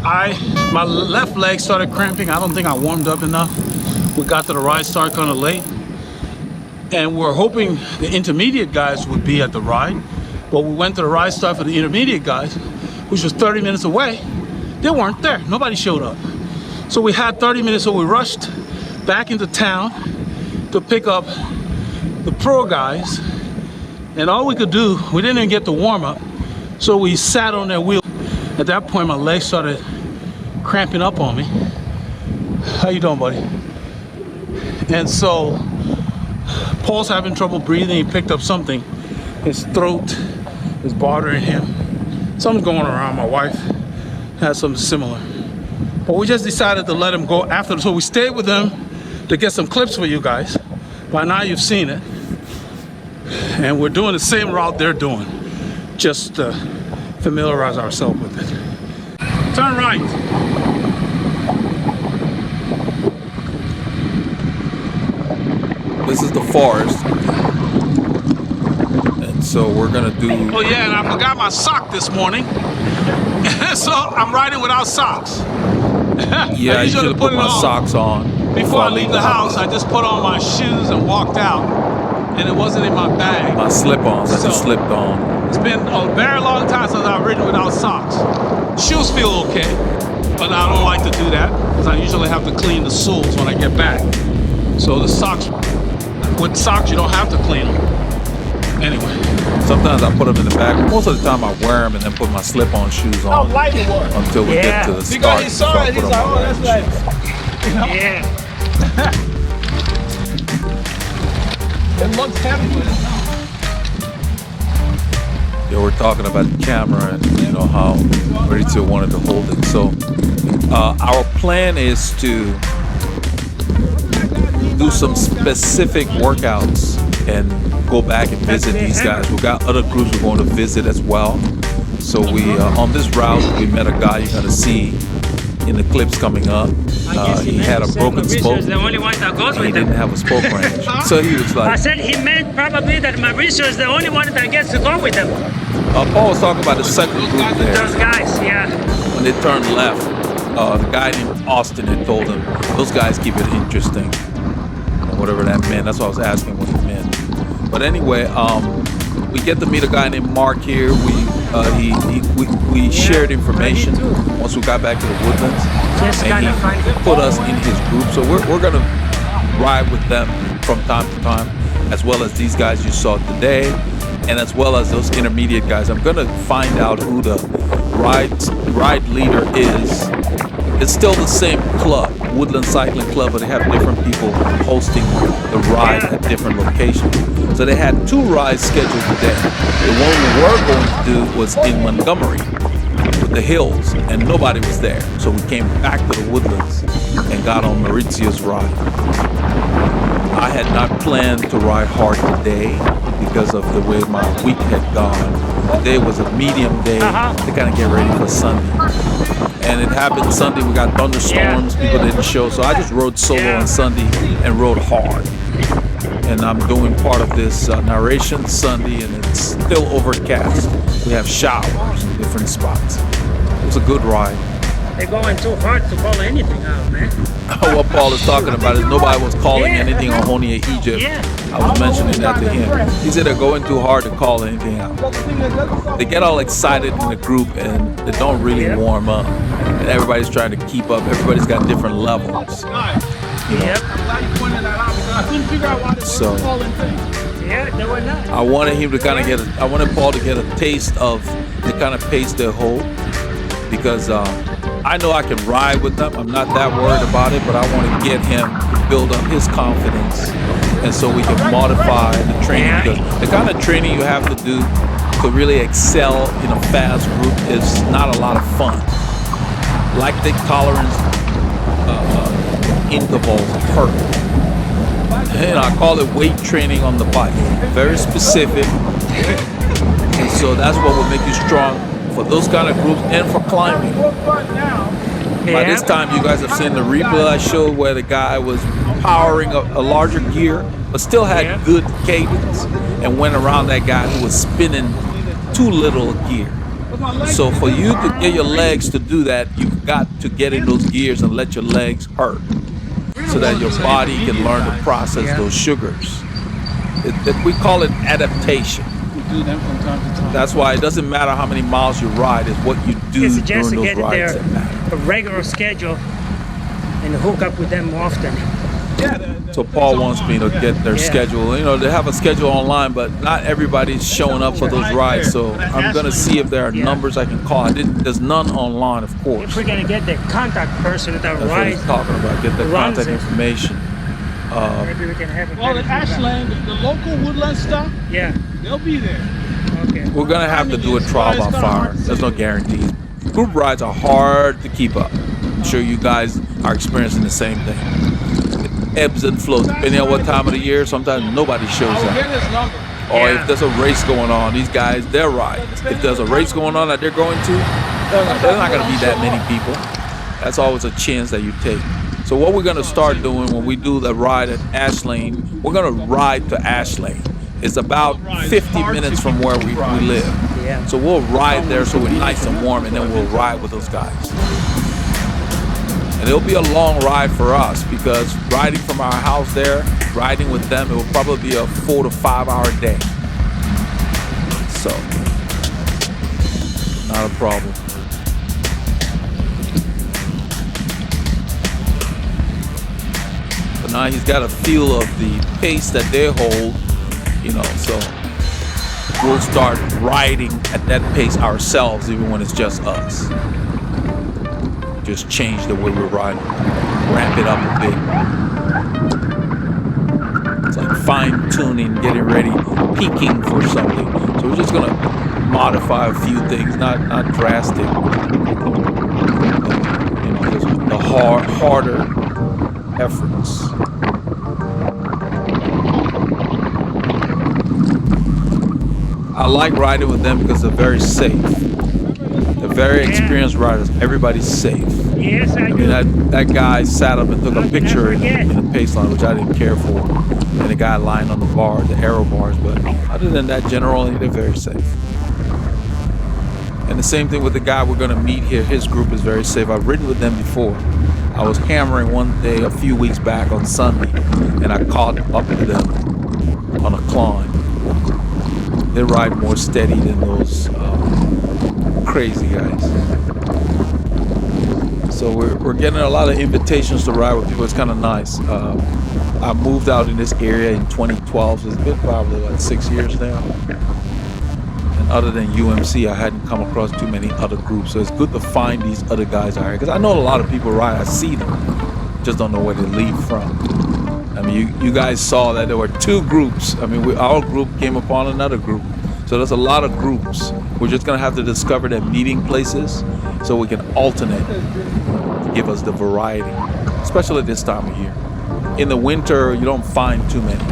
My left leg started cramping. I don't think I warmed up enough. We got to the ride start kind of late. And we're hoping the intermediate guys would be at the ride. But we went to the ride start for the intermediate guys, which was 30 minutes away. They weren't there. Nobody showed up. So we had 30 minutes, so we rushed back into town to pick up the pro guys. And all we could do, we didn't even get to warm up. So we sat on their wheel. At that point, my legs started cramping up on me. How you doing, buddy? And so Paul's having trouble breathing. He picked up something. His throat is bothering him. Something's going around. My wife has something similar. But we just decided to let him go after. So we stayed with him to get some clips for you guys. By now you've seen it. And we're doing the same route they're doing. Just to familiarize ourselves with it. Turn right. This is the forest. And so we're gonna do... Oh yeah, and I forgot my sock this morning. So I'm riding without socks. Yeah, I usually put my socks on. Before I leave the house, I just put on my shoes and walked out. And it wasn't in my bag. My slip-ons, I just slipped on. It's been a very long time since I've ridden without socks. Shoes feel okay, but I don't like to do that because I usually have to clean the soles when I get back. So the socks, with socks you don't have to clean them. Anyway. Sometimes I put them in the bag. Most of the time I wear them and then put my slip-on shoes on until we get to the start. Because he saw it, he's like, oh, that's nice. You know? Yeah. It looks heavy. Yeah, we're talking about the camera and you know how Maurizio wanted to hold it. So our plan is to do some specific workouts and go back and visit these guys. We've got other groups we're going to visit as well. So we on this route we met a guy you're gonna see in the clips coming up. He had a broken spoke. The only one that goes He with didn't them. have a spoke range. So he was I like, said he meant probably that Mauricio is the only one that gets to go with them. Paul was talking about the second group there. Those guys, yeah. When they turned left, the guy named Austin had told him, those guys keep it interesting. Whatever that meant. That's what I was asking what it meant. But anyway, we get to meet a guy named Mark here. We shared information once we got back to the Woodlands. And he put us in his group. So we're going to ride with them from time to time, as well as these guys you saw today, and as well as those intermediate guys. I'm going to find out who the ride leader is. It's still the same club, Woodlands Cycling Club, but they have different people hosting the ride at different locations. So they had 2 rides scheduled today. The one we were going to do was in Montgomery with the hills, and nobody was there. So we came back to the Woodlands and got on Maurizio's ride. I had not planned to ride hard today because of the way my week had gone. Today was a medium day to kind of get ready for Sunday. And it happened Sunday, we got thunderstorms, people didn't show. So I just rode solo on Sunday and rode hard. And I'm doing part of this narration Sunday, and it's still overcast. We have showers in different spots. It was a good ride. They're going too hard to call anything out, man. What Paul is talking about is nobody was calling anything on Honia Egypt. I was mentioning that to him. He said they're going too hard to call anything out. They get all excited in the group and they don't really warm up. And everybody's trying to keep up. Everybody's got different levels. You know? So Yeah, they were not. I wanted him to kind of I wanted Paul to get a taste of the kind of pace they hold, because I know I can ride with them. I'm not that worried about it, but I want to get him to build up his confidence, and so we can modify the training. Because the kind of training you have to do to really excel in a fast group is not a lot of fun. Lactic tolerance intervals hurt. And I call it weight training on the bike. Very specific. And so that's what will make you strong for those kind of groups and for climbing. By this time, you guys have seen the replay I showed where the guy was powering a larger gear, but still had good cadence, and went around that guy who was spinning too little gear. So for you to get your legs to do that, you've got to get in those gears and let your legs hurt so that your body can learn to process those sugars. We call it adaptation. We do them from time to time. That's why it doesn't matter how many miles you ride, it's what you do It's during just to those get rides that matter. a regular schedule and hook up with them often. So Paul wants me to get their schedule. You know, they have a schedule online, but not everybody's showing up for those rides. So I'm going to see if there are numbers I can call. There's none online, of course. If we're gonna get the contact person that That's what he's rides, talking about. Get the runs contact it. information. maybe we can have a Well, better at feedback. Ashland, the local Woodlands stuff, Yeah. they'll be there. Okay. We're going to have to do a trial by fire. There's no guarantees. Group rides are hard to keep up. I'm sure you guys are experiencing the same thing. It ebbs and flows. Depending on what time of the year, sometimes nobody shows I'll get up. his number. Or Yeah. if there's a race going on, these guys, they'll ride. If there's a race going on that they're going to, there's not going to be that many people. That's always a chance that you take. So what we're going to start doing when we do the ride at Ashlane, we're going to ride to Ashlane. It's about 50 minutes from where we live. Yeah. So we'll ride there so we're nice and warm, and then we'll ride with those guys. And it'll be a long ride for us because riding from our house there, riding with them, it will probably be a 4 to 5 hour day. So, not a problem. But now he's got a feel of the pace that they hold, you know, so we'll start riding at that pace ourselves even when it's just us. Just change the way we ride, ramp it up a bit. It's like fine tuning, getting ready, peaking for something. So we're just gonna modify a few things, not drastic. You know, just the harder efforts. I like riding with them because they're very safe. They're very experienced riders. Everybody's safe. Yes, I I do. mean, that guy sat up and took a picture in forget. the pace line, which I didn't care for. And the guy lying on the bar, the arrow bars. But other than that, generally, they're very safe. And the same thing with the guy we're going to meet here. His group is very safe. I've ridden with them before. I was hammering one day a few weeks back on Sunday, and I caught up with them on a climb. They ride more steady than those crazy guys. So we're getting a lot of invitations to ride with people. It's kind of nice. I moved out in this area in 2012, so it's been probably like 6 years now. And other than UMC, I hadn't come across too many other groups. So it's good to find these other guys out here. Because I know a lot of people ride. I see them. Just don't know where they leave from. I mean, you guys saw that there were two groups. I mean, our group came upon another group. So there's a lot of groups. We're just going to have to discover their meeting places so we can alternate, give us the variety, especially this time of year. In the winter, you don't find too many.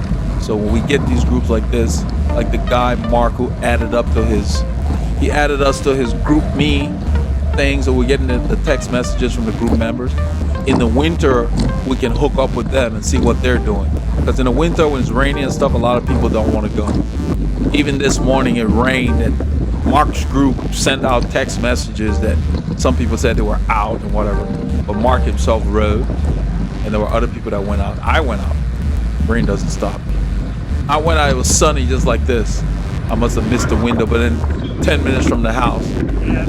So when we get these groups like this, like the guy Mark who added us to his group me thing, so we're getting the text messages from the group members. In the winter, we can hook up with them and see what they're doing. Because in the winter, when it's rainy and stuff, a lot of people don't want to go. Even this morning, it rained, and Mark's group sent out text messages that some people said they were out and whatever. But Mark himself rode, and there were other people that went out. I went out. Rain doesn't stop me. I went out, it was sunny just like this. I must have missed the window, but then 10 minutes from the house,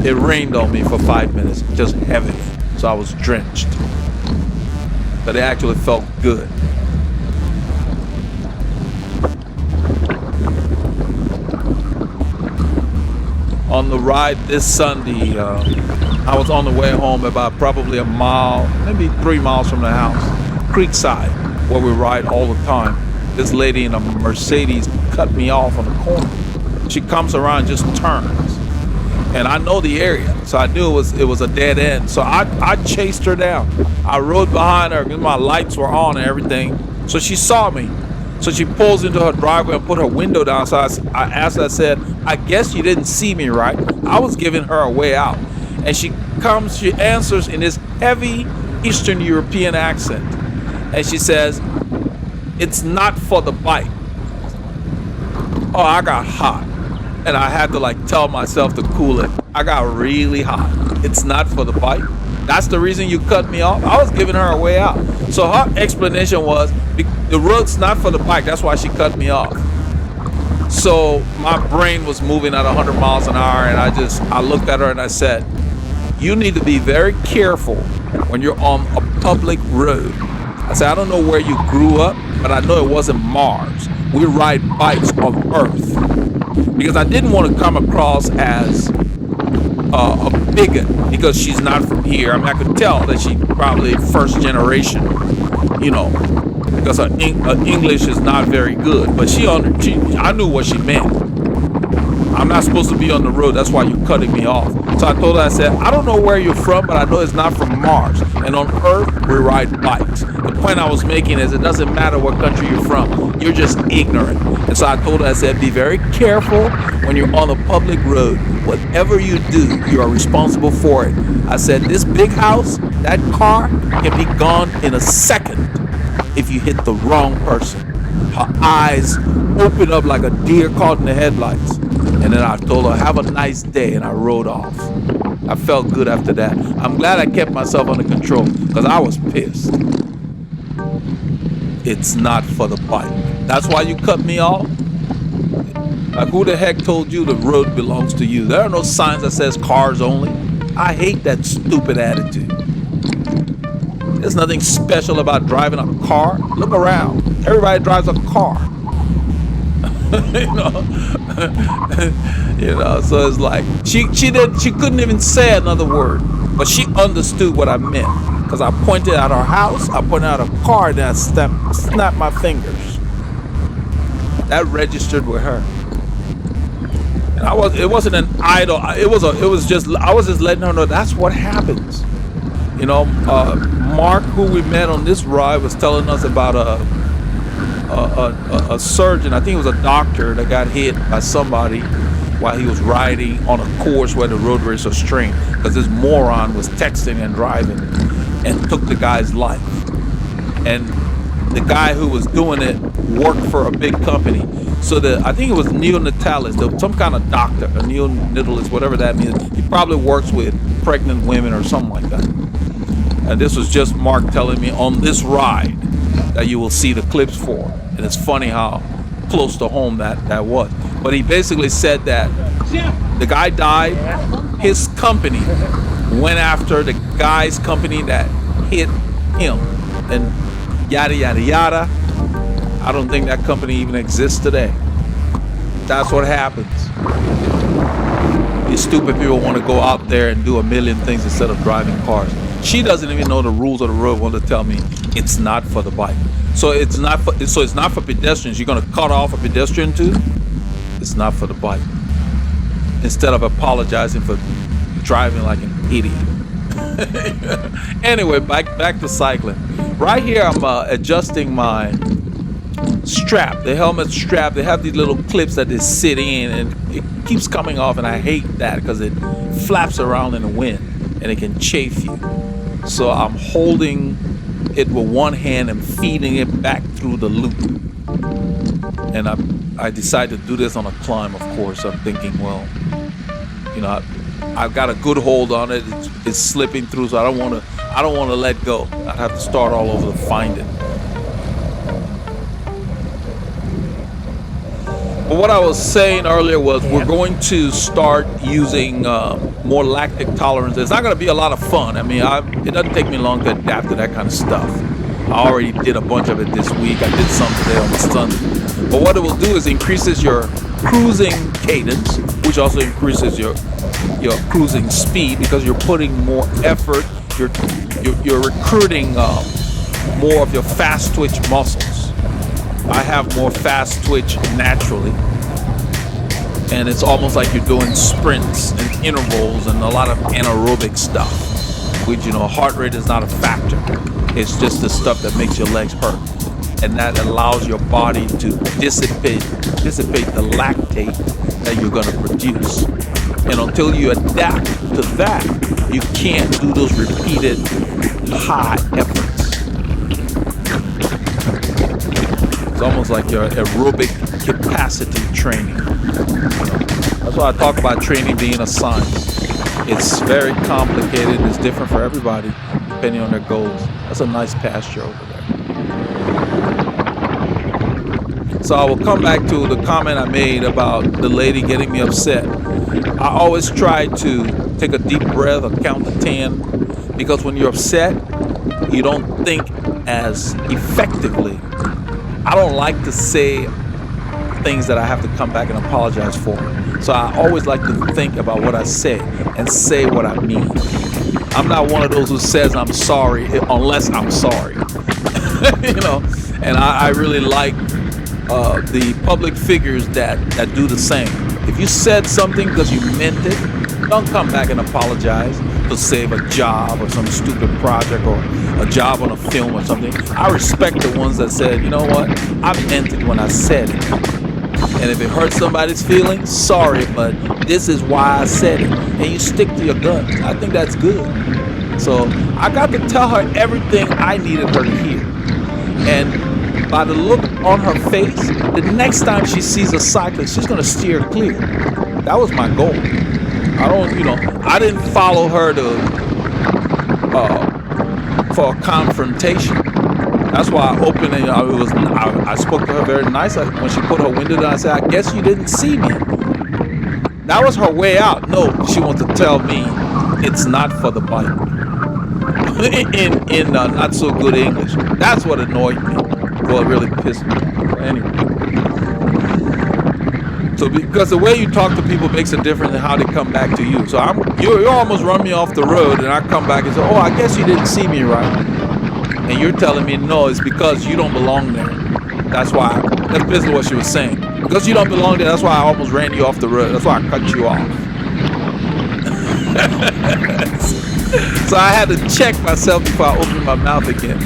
it rained on me for 5 minutes, just heavy. So I was drenched. But it actually felt good. On the ride this Sunday, I was on the way home about probably a mile, maybe 3 miles from the house, Creekside, where we ride all the time. This lady in a Mercedes cut me off on the corner. She comes around, just turns. And I know the area, so I knew it was a dead end. So I chased her down. I rode behind her because my lights were on and everything. So she saw me. So she pulls into her driveway and put her window down. So I asked her, I said, I guess you didn't see me, right? I was giving her a way out. And she answers in this heavy Eastern European accent. And she says, it's not for the bike. Oh, I got hot. and I had to like tell myself to cool it. I got really hot. It's not for the bike. That's the reason you cut me off. I was giving her a way out. So her explanation was, the road's not for the bike. That's why she cut me off. So my brain was moving at 100 miles an hour, and I looked at her and I said, you need to be very careful when you're on a public road. I said, I don't know where you grew up, but I know it wasn't Mars. We ride bikes on Earth. Because I didn't want to come across as a bigot because she's not from here. I mean, I could tell that she's probably first generation, you know, because her English is not very good. But I knew what she meant. I'm not supposed to be on the road. That's why you're cutting me off. So I told her, I said, I don't know where you're from, but I know it's not from Mars. And on Earth, we ride bikes. The point I was making is it doesn't matter what country you're from. You're just ignorant. And so I told her, I said, be very careful when you're on a public road. Whatever you do, you are responsible for it. I said, this big house, that car can be gone in a second if you hit the wrong person. Her eyes opened up like a deer caught in the headlights. And then I told her, have a nice day, and I rode off. I felt good after that. I'm glad I kept myself under control because I was pissed. It's not for the bike. That's why you cut me off? Like, who the heck told you the road belongs to you? There are no signs that says cars only. I hate that stupid attitude. There's nothing special about driving a car. Look around. Everybody drives a car. So it's like she couldn't even say another word, but she understood what I meant because I pointed at her house, I pointed at her car, and I snapped my fingers. That registered with her. And it wasn't an idle. I was just letting her know that's what happens. You know, Mark, who we met on this ride, was telling us about a surgeon, I think it was a doctor, that got hit by somebody while he was riding on a course where the road race was strange because this moron was texting and driving and took the guy's life. And the guy who was doing it worked for a big company. So I think it was neonatalist, some kind of doctor, a neonatalist, whatever that means. He probably works with pregnant women or something like that. And this was just Mark telling me on this ride that you will see the clips for. And it's funny how close to home that was. But he basically said that the guy died, his company went after the guy's company that hit him, and yada yada yada. I don't think that company even exists today. That's what happens. You stupid people want to go out there and do a million things instead of driving cars. She doesn't even know the rules of the road. Want to tell me it's not for the bike. So it's not for pedestrians. You're gonna cut off a pedestrian too? It's not for the bike. Instead of apologizing for driving like an idiot. Anyway, back to cycling. Right here, I'm adjusting my strap, the helmet strap. They have these little clips that they sit in, and it keeps coming off, and I hate that because it flaps around in the wind and it can chafe you. So I'm holding it with one hand and feeding it back through the loop. And I decided to do this on a climb, of course. I'm thinking, well, you know, I've got a good hold on it. It's slipping through, so I don't want to let go. I'd have to start all over to find it. But what I was saying earlier was we're going to start using more lactic tolerance. It's not going to be a lot of fun. I mean, it doesn't take me long to adapt to that kind of stuff. I already did a bunch of it this week. I did some today on the Sunday. But what it will do is increases your cruising cadence, which also increases your cruising speed because you're putting more effort. You're recruiting more of your fast twitch muscles. I have more fast twitch naturally, and it's almost like you're doing sprints and intervals and a lot of anaerobic stuff, which, you know, heart rate is not a factor. It's just the stuff that makes your legs hurt, and that allows your body to dissipate the lactate that you're going to produce. And until you adapt to that, you can't do those repeated high efforts. It's almost like your aerobic capacity training. That's why I talk about training being a science. It's very complicated. It's different for everybody, depending on their goals. That's a nice pasture over there. So I will come back to the comment I made about the lady getting me upset. I always try to take a deep breath or count to 10, because when you're upset, you don't think as effectively. I don't like to say things that I have to come back and apologize for. So I always like to think about what I say and say what I mean. I'm not one of those who says I'm sorry unless I'm sorry. You know, and I really like the public figures that do the same. If you said something because you meant it, don't come back and apologize to save a job or some stupid project or a job on a film or something. I respect the ones that said, you know what, I meant it when I said it. And if it hurts somebody's feelings, sorry, but this is why I said it. And you stick to your guns. I think that's good. So I got to tell her everything I needed her to hear. And by the look on her face, the next time she sees a cyclist, she's gonna steer clear. That was my goal. I didn't follow her for a confrontation. That's why I opened it. I spoke to her very nice. When she put her window down, I said, "I guess you didn't see me." That was her way out. No, she wants to tell me it's not for the bike. in not so good English. That's what annoyed me. Well, it really pissed me off. Anyway. So because the way you talk to people makes a difference in how they come back to you. So you almost run me off the road, and I come back and say, "Oh, I guess you didn't see me right." And you're telling me, no, it's because you don't belong there. That's basically what she was saying. Because you don't belong there, that's why I almost ran you off the road. That's why I cut you off. So I had to check myself before I opened my mouth again.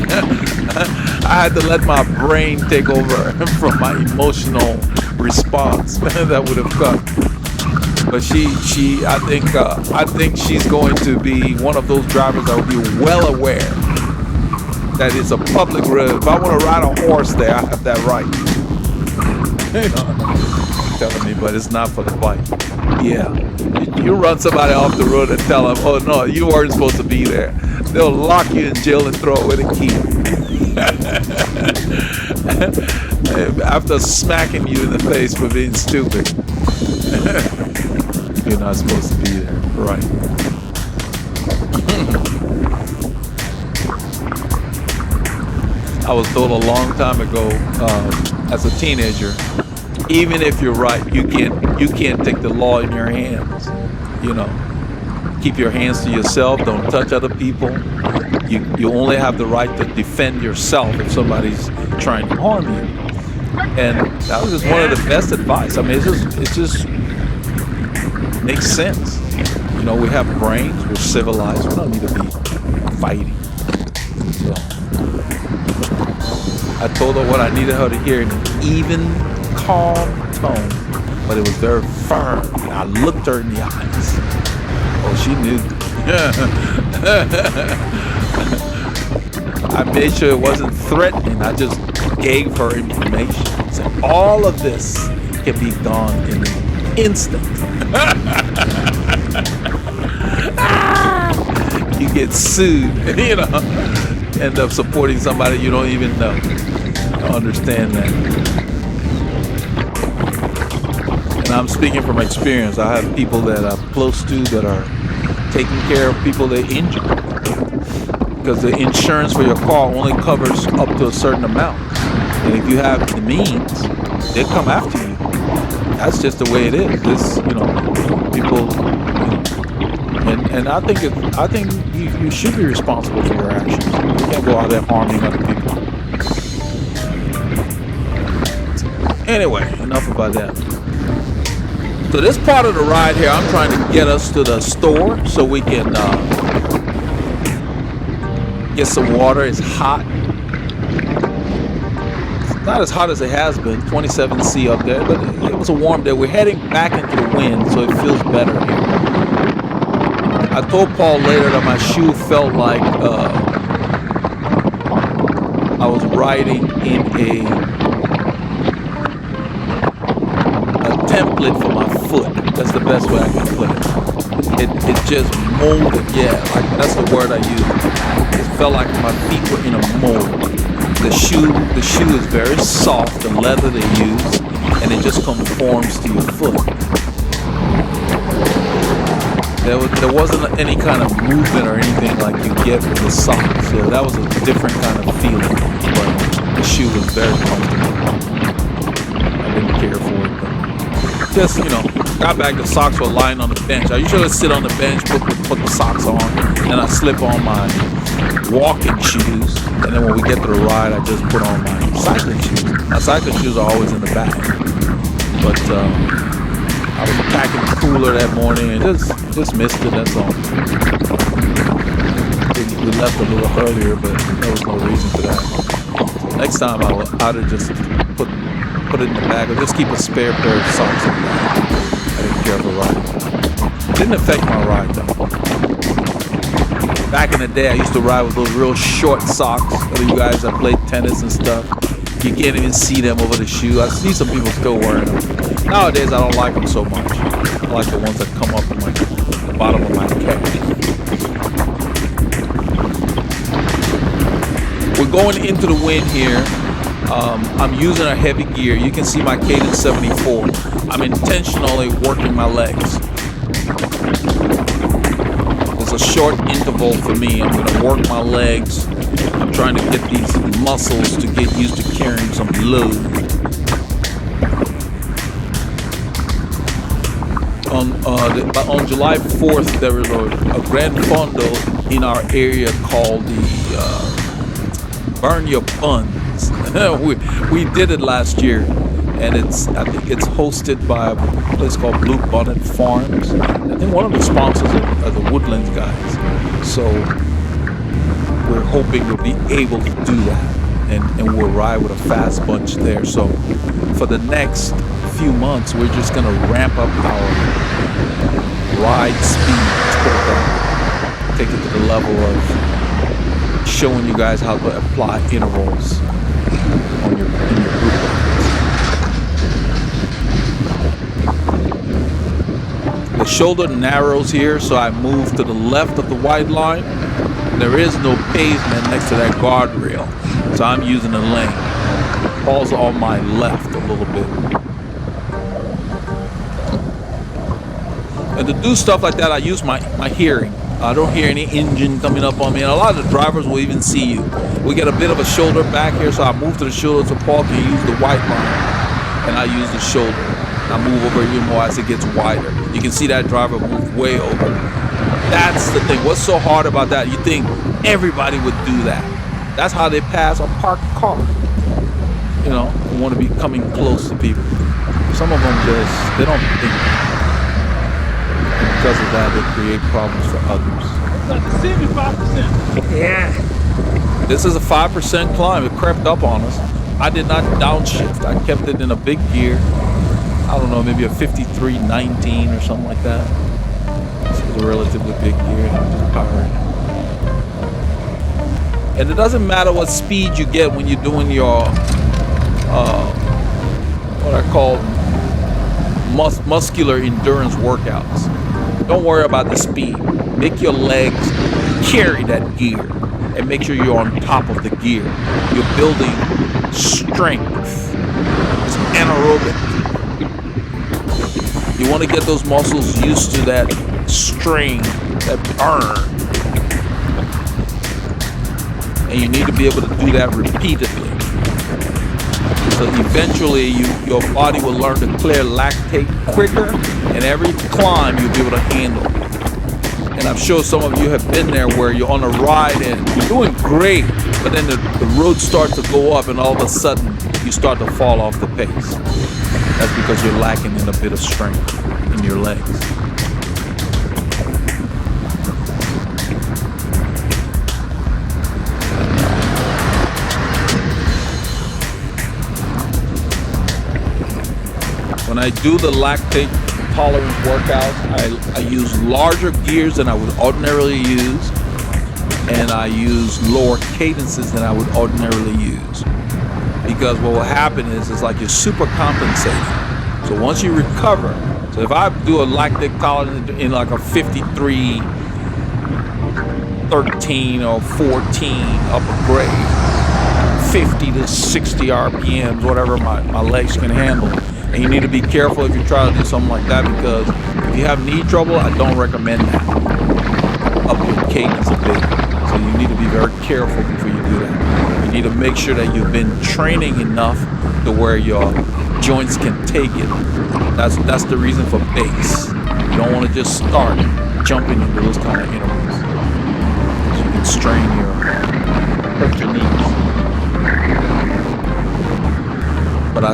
I had to let my brain take over from my emotional response that would have come. But I think she's going to be one of those drivers that will be well aware that it's a public road. If I want to ride a horse there, I have that right. You're telling me, but it's not for the bike. Yeah. You run somebody off the road and tell them, "Oh no, you weren't supposed to be there." They'll lock you in jail and throw away the key. After smacking you in the face for being stupid. You're not supposed to be there. Right. I was told a long time ago, as a teenager, even if you're right, you can't take the law in your hands. You know, keep your hands to yourself. Don't touch other people. You only have the right to defend yourself if somebody's trying to harm you. And that was just one of the best advice. I mean, it just makes sense. You know, we have brains. We're civilized. We don't need to be fighting. So I told her what I needed her to hear in an even, calm tone, but it was very firm. And I looked her in the eyes. Oh, she knew. I made sure it wasn't threatening. I just gave her information. So all of this can be gone in an instant. You get sued, you know. End up supporting somebody you don't even know. I understand that. And I'm speaking from experience. I have people that I'm close to that are taking care of people that injured. Because the insurance for your car only covers up to a certain amount. And if you have the means, they come after you. That's just the way it is. This, you know, people, and I think you should be responsible for your actions. You can't go out there harming other people. Anyway, enough about that. So this part of the ride here, I'm trying to get us to the store so we can get some water. It's hot. It's not as hot as it has been, 27 C up there, but it was a warm day. We're heading back into the wind, so it feels better here. I told Paul later that my shoe felt like I was riding in a template for my foot. That's the best way I can put it. It just molded, yeah, like that's the word I use. It felt like my feet were in a mold. The shoe is very soft, the leather they use, and it just conforms to your foot. There wasn't any kind of movement or anything like you get with the socks. So that was a different kind of feeling, but the shoe was very comfortable. I didn't care for it, but just, got back, the socks were lying on the bench. I usually sit on the bench, put the socks on, and I slip on my walking shoes, and then when we get to the ride, I just put on my cycling shoes. My cycling shoes are always in the back, but I was packing the cooler that morning and just missed it, that's all. We left a little earlier, but there was no reason for that. So next time I'd have just put it in the bag, or just keep a spare pair of socks in the bag. I didn't care for riding. It didn't affect my ride though. Back in the day, I used to ride with those real short socks. For you guys that played tennis and stuff, you can't even see them over the shoe. I see some people still wearing them. Nowadays, I don't like them so much. I like the ones that come up in the bottom of my calf. We're going into the wind here. I'm using a heavy gear. You can see my cadence 74. I'm intentionally working my legs. It's a short interval for me. I'm going to work my legs. I'm trying to get these muscles to get used to carrying some load. On July 4th, there was a grand fondo in our area called the Burn Your Buns. we did it last year, and I think it's hosted by a place called Blue Bonnet Farms. I think one of the sponsors are the Woodlands guys. So we're hoping we'll be able to do that, and we'll ride with a fast bunch there. So for the next few months, we're just gonna ramp up our ride speed, let's put it that way. Take it to the level of showing you guys how to apply intervals in your group rides. The shoulder narrows here, so I move to the left of the white line. There is no pavement next to that guardrail, so I'm using the lane. Falls on my left a little bit. And to do stuff like that, I use my hearing. I don't hear any engine coming up on me, and a lot of the drivers will even see you. We get a bit of a shoulder back here, so I move to the shoulder so Paul can use the white line, and I use the shoulder. I move over even more as it gets wider. You can see that driver move way over. That's the thing. What's so hard about that? You think everybody would do that. That's how they pass a parked car. They want to be coming close to people. Some of them they don't think. Because of that, they create problems for others. Yeah. This is a 5% climb. It crept up on us. I did not downshift. I kept it in a big gear. I don't know, maybe a 53-19 or something like that. This is a relatively big gear. I'm just powering. And it doesn't matter what speed you get when you're doing your, what I call muscular endurance workouts. Don't worry about the speed. Make your legs carry that gear and make sure you're on top of the gear. You're building strength. It's anaerobic. You want to get those muscles used to that strain, that burn. And you need to be able to do that repeatedly. So eventually your body will learn to clear lactate quicker, and every climb you'll be able to handle. And I'm sure some of you have been there where you're on a ride and you're doing great, but then the road starts to go up and all of a sudden you start to fall off the pace. That's because you're lacking in a bit of strength in your legs. When I do the lactate tolerance workouts, I use larger gears than I would ordinarily use, and I use lower cadences than I would ordinarily use. Because what will happen is it's like you're super compensating. So once you recover, So if I do a lactic tolerance in like a 53, 13 or 14 upper grade, 50 to 60 RPMs, whatever my legs can handle. And you need to be careful if you try to do something like that, because if you have knee trouble, I don't recommend that. Up your cadence a bit. So you need to be very careful before you do that. You need to make sure that you've been training enough to where your joints can take it. That's the reason for bass. You don't want to just start jumping into those kind of intervals. So you can strain hurt your knees. But I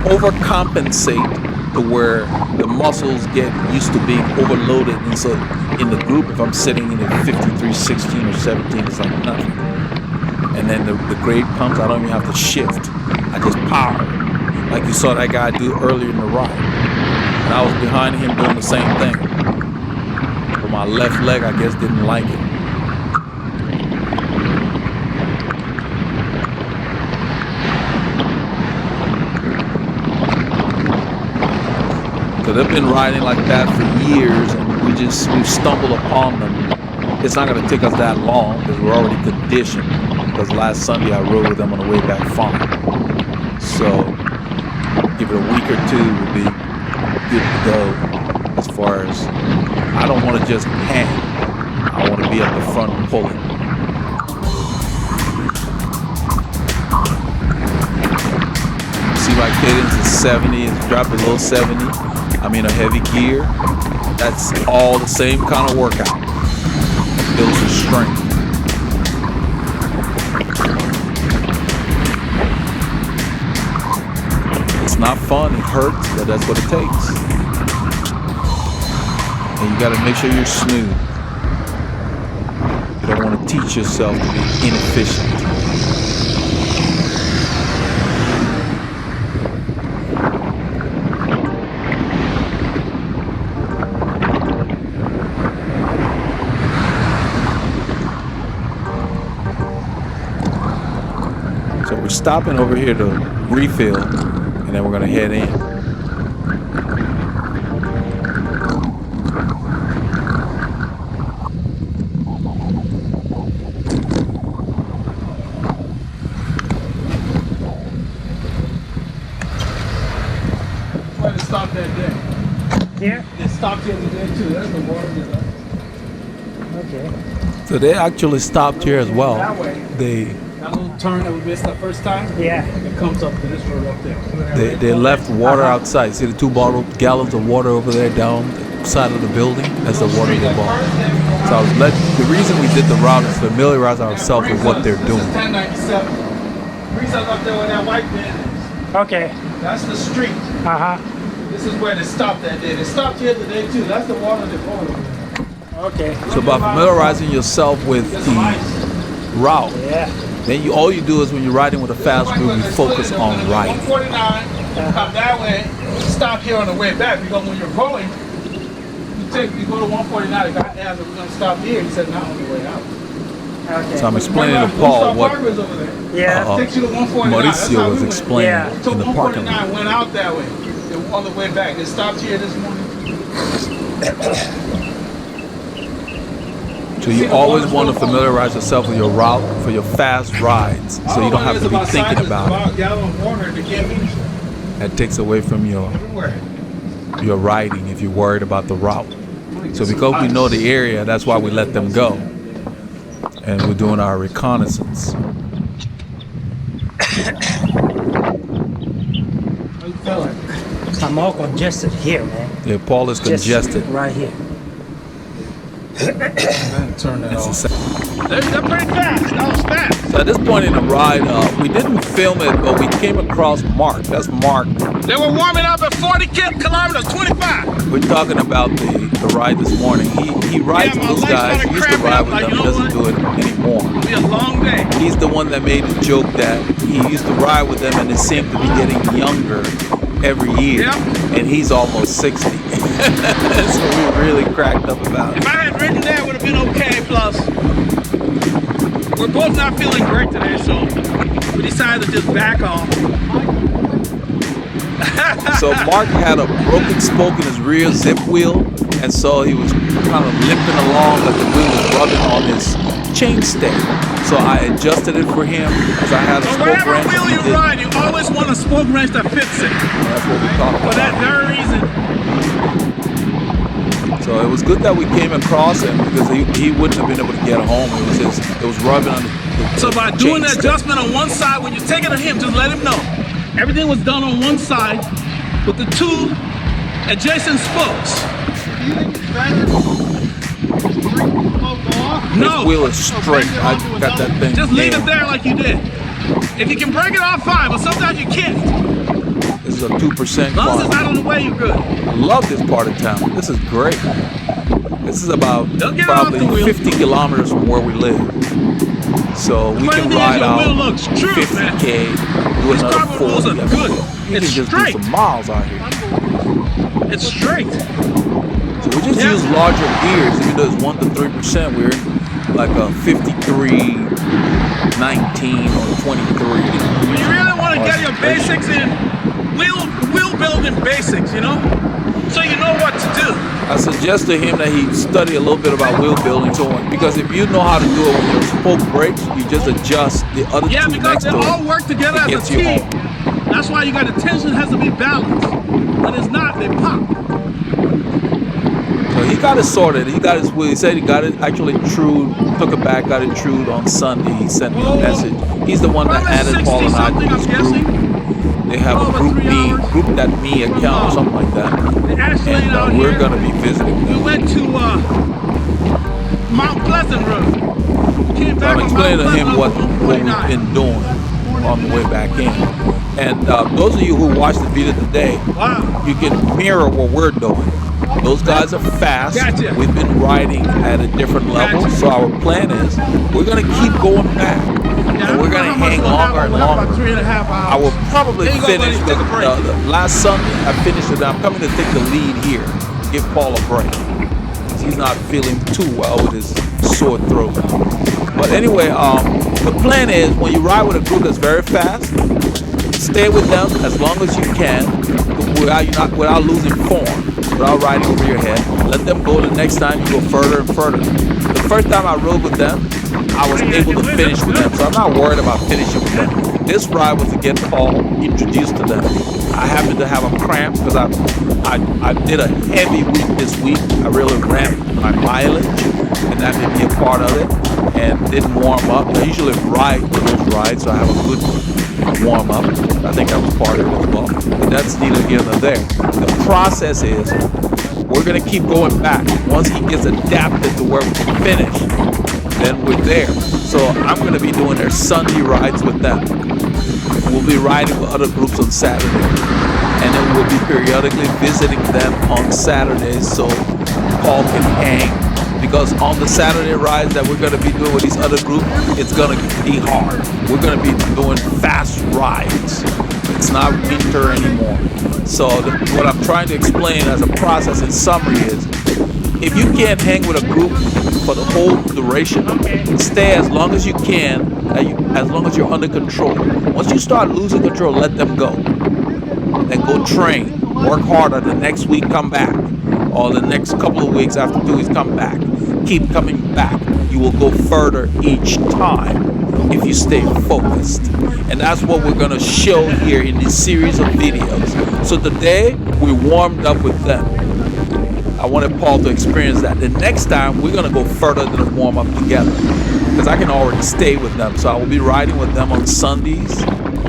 overcompensate to where the muscles get used to being overloaded. And so in the group, if I'm sitting in a 53, 16 or 17, it's like nothing. And then the grade comes, I don't even have to shift. I just power. Like you saw that guy do earlier in the ride. And I was behind him doing the same thing. But my left leg, I guess, didn't like it. So they've been riding like that for years, and we've stumbled upon them. It's not going to take us that long because we're already conditioned. Because last Sunday I rode with them on the way back fine. So give it a week or two, we'll be good to go. As far as I don't want to just hang, I want to be at the front pulling. See my cadence is 70, it's dropped below 70. I'm in a heavy gear. That's all the same kind of workout. Builds your strength. It's not fun, it hurts, but that's what it takes. And you gotta make sure you're smooth. You don't want to teach yourself to be inefficient. So we're stopping over here to refill, and then we're gonna head in. Where they stopped that day? Here? They stopped here today too. That's the water. Okay. So they actually stopped here as well. That way. That little turn that we missed that first time, Yeah. it comes up to this road up there. They left water outside. See the 2 gallons of water over there down the side of the building? That's the water they bought. So the reason we did the route is to familiarize ourselves with what they're doing. 1097. Breeze up there where that white man is. Okay. That's the street. Uh-huh. This is where they stopped that day. They stopped here today too. That's the water they're going. Okay. So by familiarizing yourself with There's some ice. the route, Yeah. then all you do is when you're riding with a fast group, you focus on riding. 149, come that way, stop here on the way back, because when you're rolling, you go to 149, the guy asked if we're going to stop here, he said, not on the way out. Okay. So I'm explaining to Paul what Yeah. Takes you to 149. That's how Mauricio we was went. explaining Yeah. Took in the parking 149, lot. went out that way, and on the way back. They stopped here this morning. So you always want to familiarize yourself with your route for your fast rides, so you don't have to be thinking about it. That takes away from your riding if you're worried about the route. So because we know the area, that's why we let them go. And we're doing our reconnaissance. I'm all congested here, man. Yeah, Paul is Just congested. right here. Turn that It's the off. same. They're pretty fast. That was fast. So at this point in the ride, we didn't film it, but we came across Mark. That's Mark. They were warming up at 40 kilometers, 25. We're talking about the ride this morning. He rides Yeah, my those legs guys. started He used to cramping ride up, with like, them. you He know doesn't do it anymore. It'll be a long day. He's the one that made the joke that he used to ride with them and they seem to be getting younger every year. Yep. And he's almost 60. So we really cracked up about it. If I had written that, it would have been okay. Plus, we're both not feeling great today, so we decided to just back off. So Mark had a broken spoke in his rear zip wheel, and so he was kind of limping along like the wheel was rubbing on his chainstay. So I adjusted it for him because I had a spoke Whatever wrench. wheel you ride, you always want a spoke wrench that fits it. That's what we talked For about. that very reason. So it was good that we came across him because he wouldn't have been able to get home. It was rubbing on the So by doing the chainstay. adjustment on one side, when you take it to him, just let him know. Everything was done on one side with the two adjacent spokes. No, This wheel is straight. I got that thing. just leave it nailed. there like you did. If you can break it off, fine, but sometimes you can't. This is a 2% As long as car. it's not on the way, you're good. I love this part of town. This is great. This is about Don't get it off probably the wheel. 50 kilometers from where we live. So we Funny can thing is, ride your out wheel looks true, 50K, do These another carbon wheels 40. are good. You It's can just straight. do some miles out here. It's straight. So we just Yeah. use larger gears, even though it's 1 to 3%. We're in like a 53, 19, or 23. When you really want to get your basics in, wheel building basics, you know? So you know what to do. I suggest to him that he study a little bit about wheel building too, because if you know how to do it when your spoke breaks, you just adjust the other Yeah, two because next they to all it. work together It as gets a you team. home. That's why you got the tension has to be balanced. When it's not, they pop. So he got it sorted. He got his wheel. He said he got it actually trued, took it back, got it trued on Sunday. He sent me a message. He's the one that Probably added Paul and I 60-something, to I'm this guessing. group. They have a Over group 3 me, hours. group that me account or something like that. The ash lane And out we're here. gonna be visiting We them. went to Mount Pleasant Road. Came So back I'm on explaining to Mount him Pleasant what on we've 149. been doing on the way back in. And those of you who watched the video today, Wow. you can mirror what we're doing. Those guys are fast. Gotcha. We've been riding at a different level. Gotcha. So our plan is we're going to keep going back. And we're going to hang longer and About longer. 3.5 hours. I will probably There you go, finish buddy. Take a break. the last Sunday. I finished it. I'm coming to take the lead here. Give Paul a break. He's not feeling too well with his sore throat. But anyway, the plan is when you ride with a group that's very fast, stay with them as long as you can without losing form, without riding over your head. Let them go. The next time you go further and further. The first time I rode with them, I was able to finish with them, so I'm not worried about finishing with them. This ride was to get Paul introduced to them. I happened to have a cramp because I did a heavy week this week. I really ramped my mileage, and that may be a part of it, and didn't warm up. I usually ride those rides, so I have a good warm up. I think that was part of it as well. But that's neither here nor there. The process is we're going to keep going back. Once he gets adapted to where we can finish, then we're there. So I'm going to be doing their Sunday rides with them. We'll be riding with other groups on Saturday. And then we'll be periodically visiting them on Saturdays so Paul can hang. Because on the Saturday rides that we're going to be doing with these other groups, it's going to be hard. We're going to be doing fast rides. It's not winter anymore. So what I'm trying to explain as a process in summary is, if you can't hang with a group for the whole duration, stay as long as you can, as long as you're under control. Once you start losing control, let them go. And go train. Work harder. The next week, come back. Or the next couple of weeks after 2 weeks, come back. Keep coming back. You will go further each time if you stay focused. And that's what we're going to show here in this series of videos. So today, we warmed up with them. I wanted Paul to experience that. The next time, we're going to go further than a warm up together. Because I can already stay with them. So I will be riding with them on Sundays.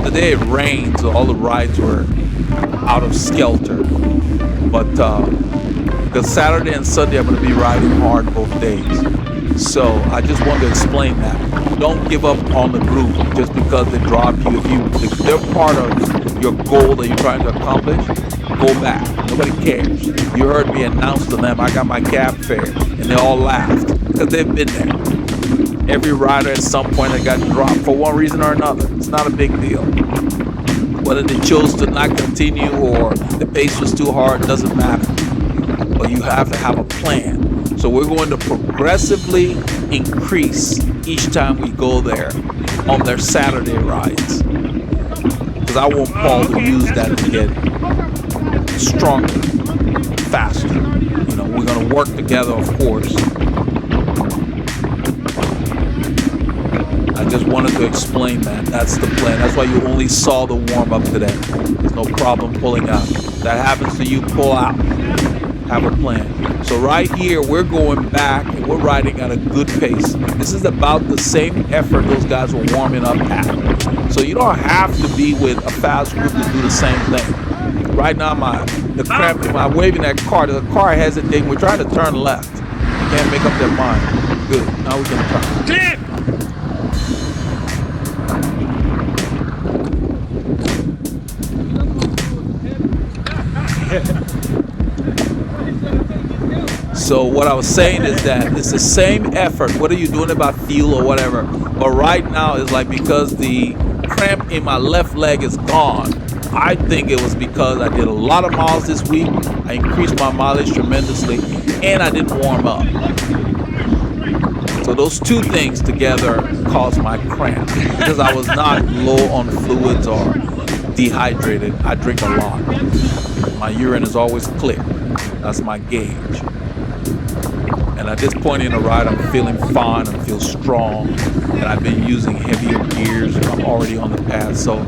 Today it rained, so all the rides were out of skelter. But because Saturday and Sunday, I'm going to be riding hard both days. So I just wanted to explain that. Don't give up on the group just because they drop you. If they're part of your goal that you're trying to accomplish, go back. Nobody cares. You heard me announce to them I got my cab fare, and they all laughed because they've been there. Every rider at some point that got dropped for one reason or another. It's not a big deal. Whether they chose to not continue or the pace was too hard, doesn't matter. But you have to have a plan. So we're going to progressively increase each time we go there on their Saturday rides. Because I want Paul to use that to get stronger, faster. You know, we're gonna work together, of course. I just wanted to explain that. That's the plan. That's why you only saw the warm-up today. There's no problem pulling out. If that happens to you, pull out. Have a plan. So right here, we're going back and we're riding at a good pace. This is about the same effort those guys were warming up at. So you don't have to be with a fast group to do the same thing. Right now, the cramp, I'm waving that car. There's a car hesitating. We're trying to turn left. They can't make up their mind. Good. Now we can turn. So what I was saying is that it's the same effort, whether you're doing it about fuel or whatever. But right now, it's like because the cramp in my left leg is gone, I think it was because I did a lot of miles this week. I increased my mileage tremendously, and I didn't warm up. So those two things together caused my cramp because I was not low on fluids or dehydrated. I drink a lot. My urine is always clear. That's my gauge. And at this point in the ride, I'm feeling fine. I feel strong. And I've been using heavier gears. I'm already on the path. So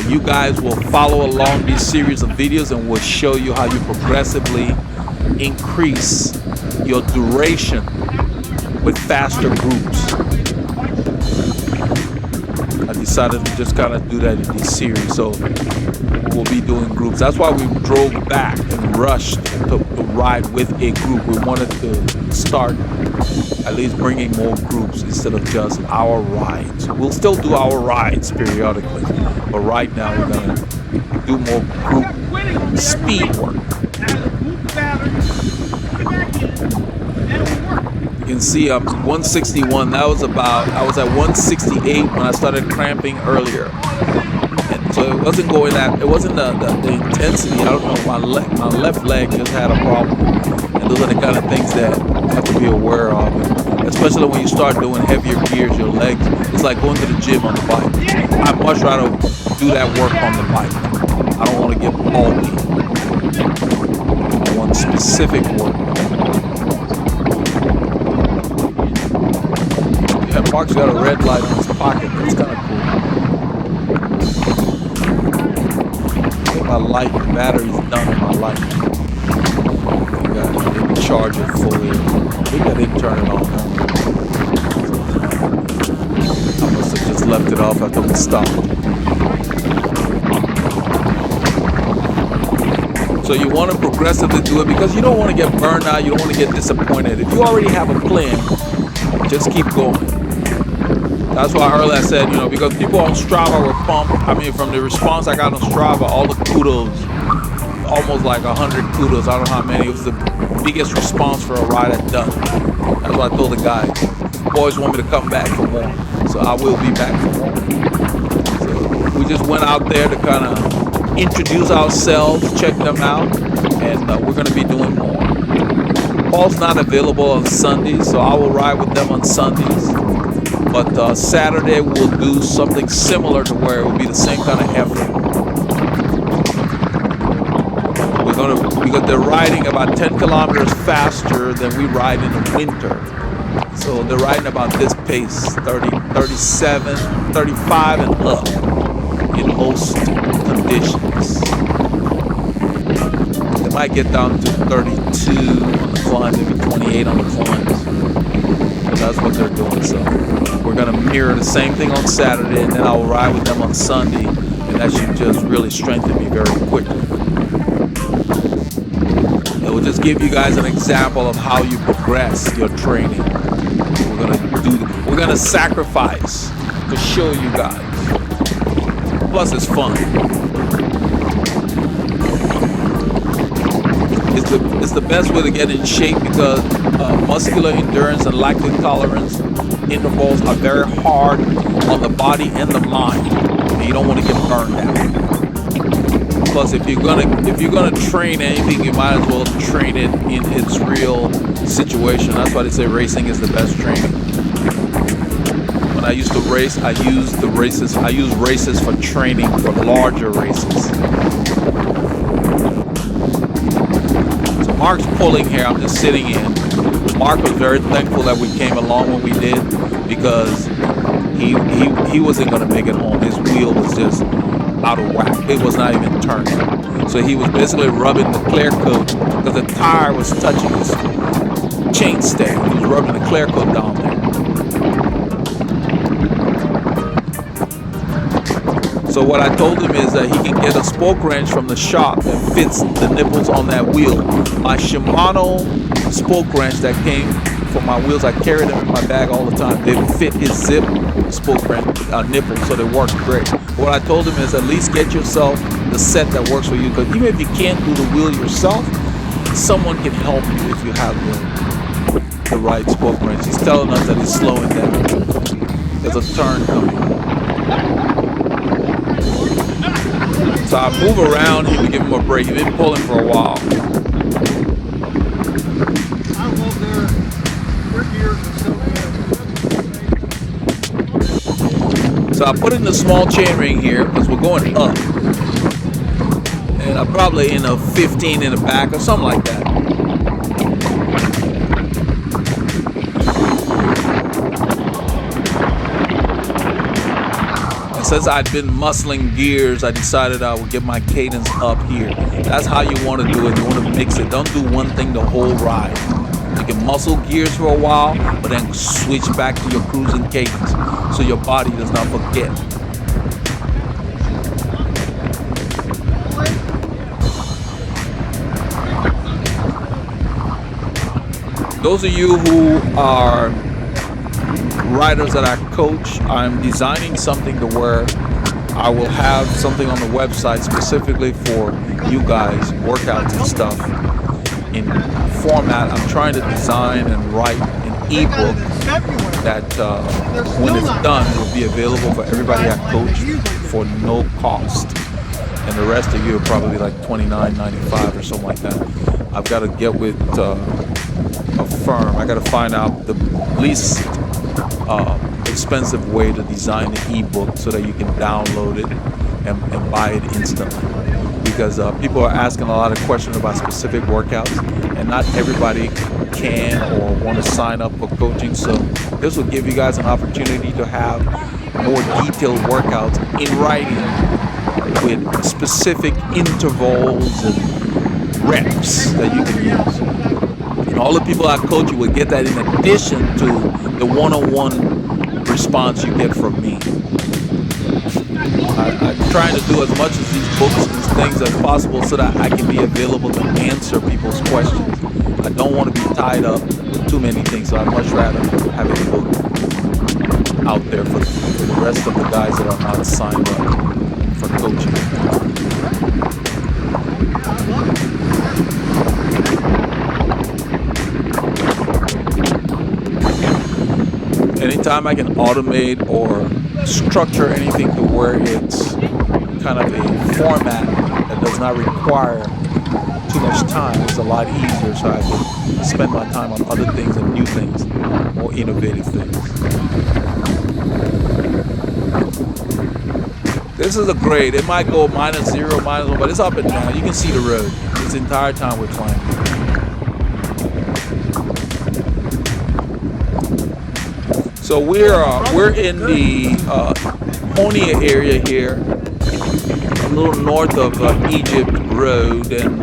you guys will follow along this series of videos and we'll show you how you progressively increase your duration with faster groups. I decided to just kind of do that in this series. So we'll be doing groups. That's why we drove back and rushed to ride with a group. We wanted to start at least bringing more groups instead of just our rides. We'll still do our rides periodically, but right now we're going to do more group speed work. You can see I'm 161. That was about, I was at 168 when I started cramping earlier. And so it wasn't going that, it wasn't the intensity. I don't know, my left leg just had a problem. And those are the kind of things that you have to be aware of. And especially when you start doing heavier gears, your legs, it's like going to the gym on the bike. I'd much rather do that work on the bike. I don't want to get bulky. I want specific work. Yeah, Mark's got a red light in his pocket. That's kind of cool. My light, the battery's done on my light. I didn't charge it fully. I think I didn't turn it on. I must have just left it off after we stopped. So you want to progressively do it because you don't want to get burned out. You don't want to get disappointed. If you already have a plan, just keep going. That's why earlier I said, you know, because people on Strava were pumped. I mean, from the response I got on Strava, all the kudos, almost like 100 kudos. I don't know how many. It was the biggest response for a ride I've done. That's what I told the guys. Boys want me to come back for more, so I will be back for more. So we just went out there to kind of introduce ourselves, check them out, and we're going to be doing more. Paul's not available on Sundays, so I will ride with them on Sundays. But Saturday we'll do something similar to where it will be the same kind of effort. Because they're riding about 10 kilometers faster than we ride in the winter. So they're riding about this pace, 30, 37, 35 and up in most conditions. They might get down to 32 on the climb, maybe 28 on the climbs. That's what they're doing. So we're going to mirror the same thing on Saturday, and then I'll ride with them on Sunday, and that should just really strengthen me very quickly. It will just give you guys an example of how you progress your training. We're going to sacrifice to show you guys. Plus it's fun. It's the best way to get in shape because muscular endurance and lactate tolerance intervals are very hard on the body and the mind, and you don't want to get burned out. Plus, if you're gonna train anything, you might as well train it in its real situation. That's why they say racing is the best training. When I used to race, I use races for training for larger races. Mark's pulling here. I'm just sitting in. Mark was very thankful that we came along when we did, because he wasn't going to make it home. His wheel was just out of whack. It was not even turning. So he was basically rubbing the clear coat because the tire was touching his chainstay. He was rubbing the clear coat down there. So what I told him is that he can get a spoke wrench from the shop that fits the nipples on that wheel. My Shimano spoke wrench that came for my wheels, I carry them in my bag all the time. They fit his zip spoke wrench nipples, so they work great. What I told him is at least get yourself the set that works for you, because even if you can't do the wheel yourself, someone can help you if you have the right spoke wrench. He's telling us that he's slowing down. There's a turn coming. So I move around him to give him a break. He's been pulling for a while. I love their gears are so good. So I put in the small chain ring here because we're going up. And I'm probably in a 15 in the back or something like that. Since I'd been muscling gears, I decided I would get my cadence up here. That's how you want to do it. You want to mix it. Don't do one thing the whole ride. You can muscle gears for a while, but then switch back to your cruising cadence so your body does not forget. Those of you who are riders that I coach, I'm designing something to where I will have something on the website specifically for you guys, workouts and stuff in format. I'm trying to design and write an ebook that when it's done will be available for everybody I coach for no cost, and the rest of you will probably be like $29.95 or something like that. I've got to get with a firm. I got to find out the least expensive way to design the ebook so that you can download it and buy it instantly, because people are asking a lot of questions about specific workouts and not everybody can or want to sign up for coaching. So this will give you guys an opportunity to have more detailed workouts in writing with specific intervals and reps that you can use. And all the people I coach you will get that in addition to the one-on-one response you get from me. I'm trying to do as much of these books and things as possible so that I can be available to answer people's questions. I don't want to be tied up with too many things, so I'd much rather have a book out there for the rest of the guys that are not signed up for coaching. Anytime I can automate or structure anything to where it's kind of a format that does not require too much time, it's a lot easier, so I can spend my time on other things and new things, more innovative things. This is a grade. It might go -0, -1, but it's up and down. You can see the road this entire time we're climbing. So we're in the Honia area here, a little north of Egypt Road, and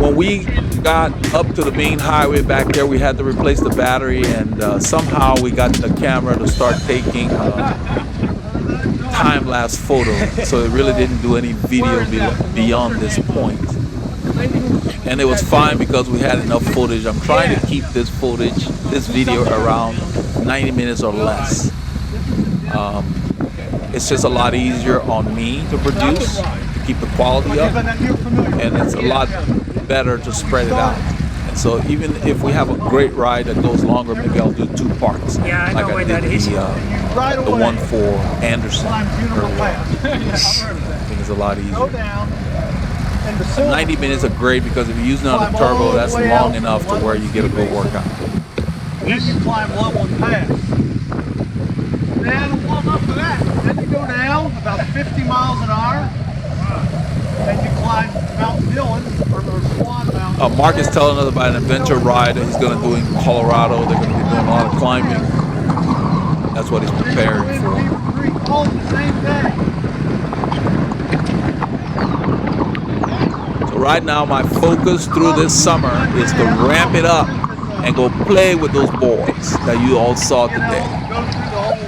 when we got up to the main highway back there, we had to replace the battery, and somehow we got the camera to start taking time-lapse photos, so it really didn't do any video beyond this point. And it was fine because we had enough footage. I'm trying to keep this video around 90 minutes or less. It's just a lot easier on me to produce, to keep the quality up, and it's a lot better to spread it out. And so even if we have a great ride that goes longer, maybe I'll do 2 parts. Yeah, I know like where I did that is. the one for Anderson earlier. I think it's a lot easier. 90 minutes are great because if you're using it on the turbo, that's long enough to where you get a good workout. Then you climb level and pass. Then warm up to that. Then you go down about 50 miles an hour. Then you climb Mount Dillon or Swan Mark is telling us about an adventure ride that he's going to do in Colorado. They're going to be doing a lot of climbing. That's what he's preparing for. All the same day. So right now, my focus through this summer is to ramp it up and go play with those boys that you all saw today.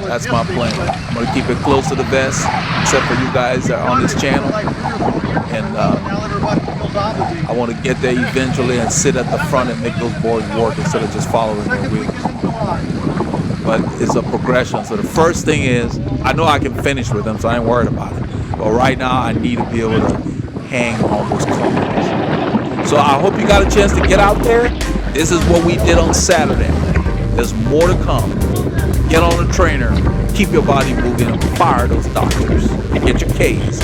That's my plan. I'm going to keep it close to the vest, except for you guys that are on this channel. And I want to get there eventually and sit at the front and make those boys work instead of just following their wheels. But it's a progression. So the first thing is, I know I can finish with them, so I ain't worried about it. But right now, I need to be able to hang on those corners. So I hope you got a chance to get out there. This is what we did on Saturday. There's more to come. Get on the trainer, keep your body moving, and fire those doctors. And get your K's.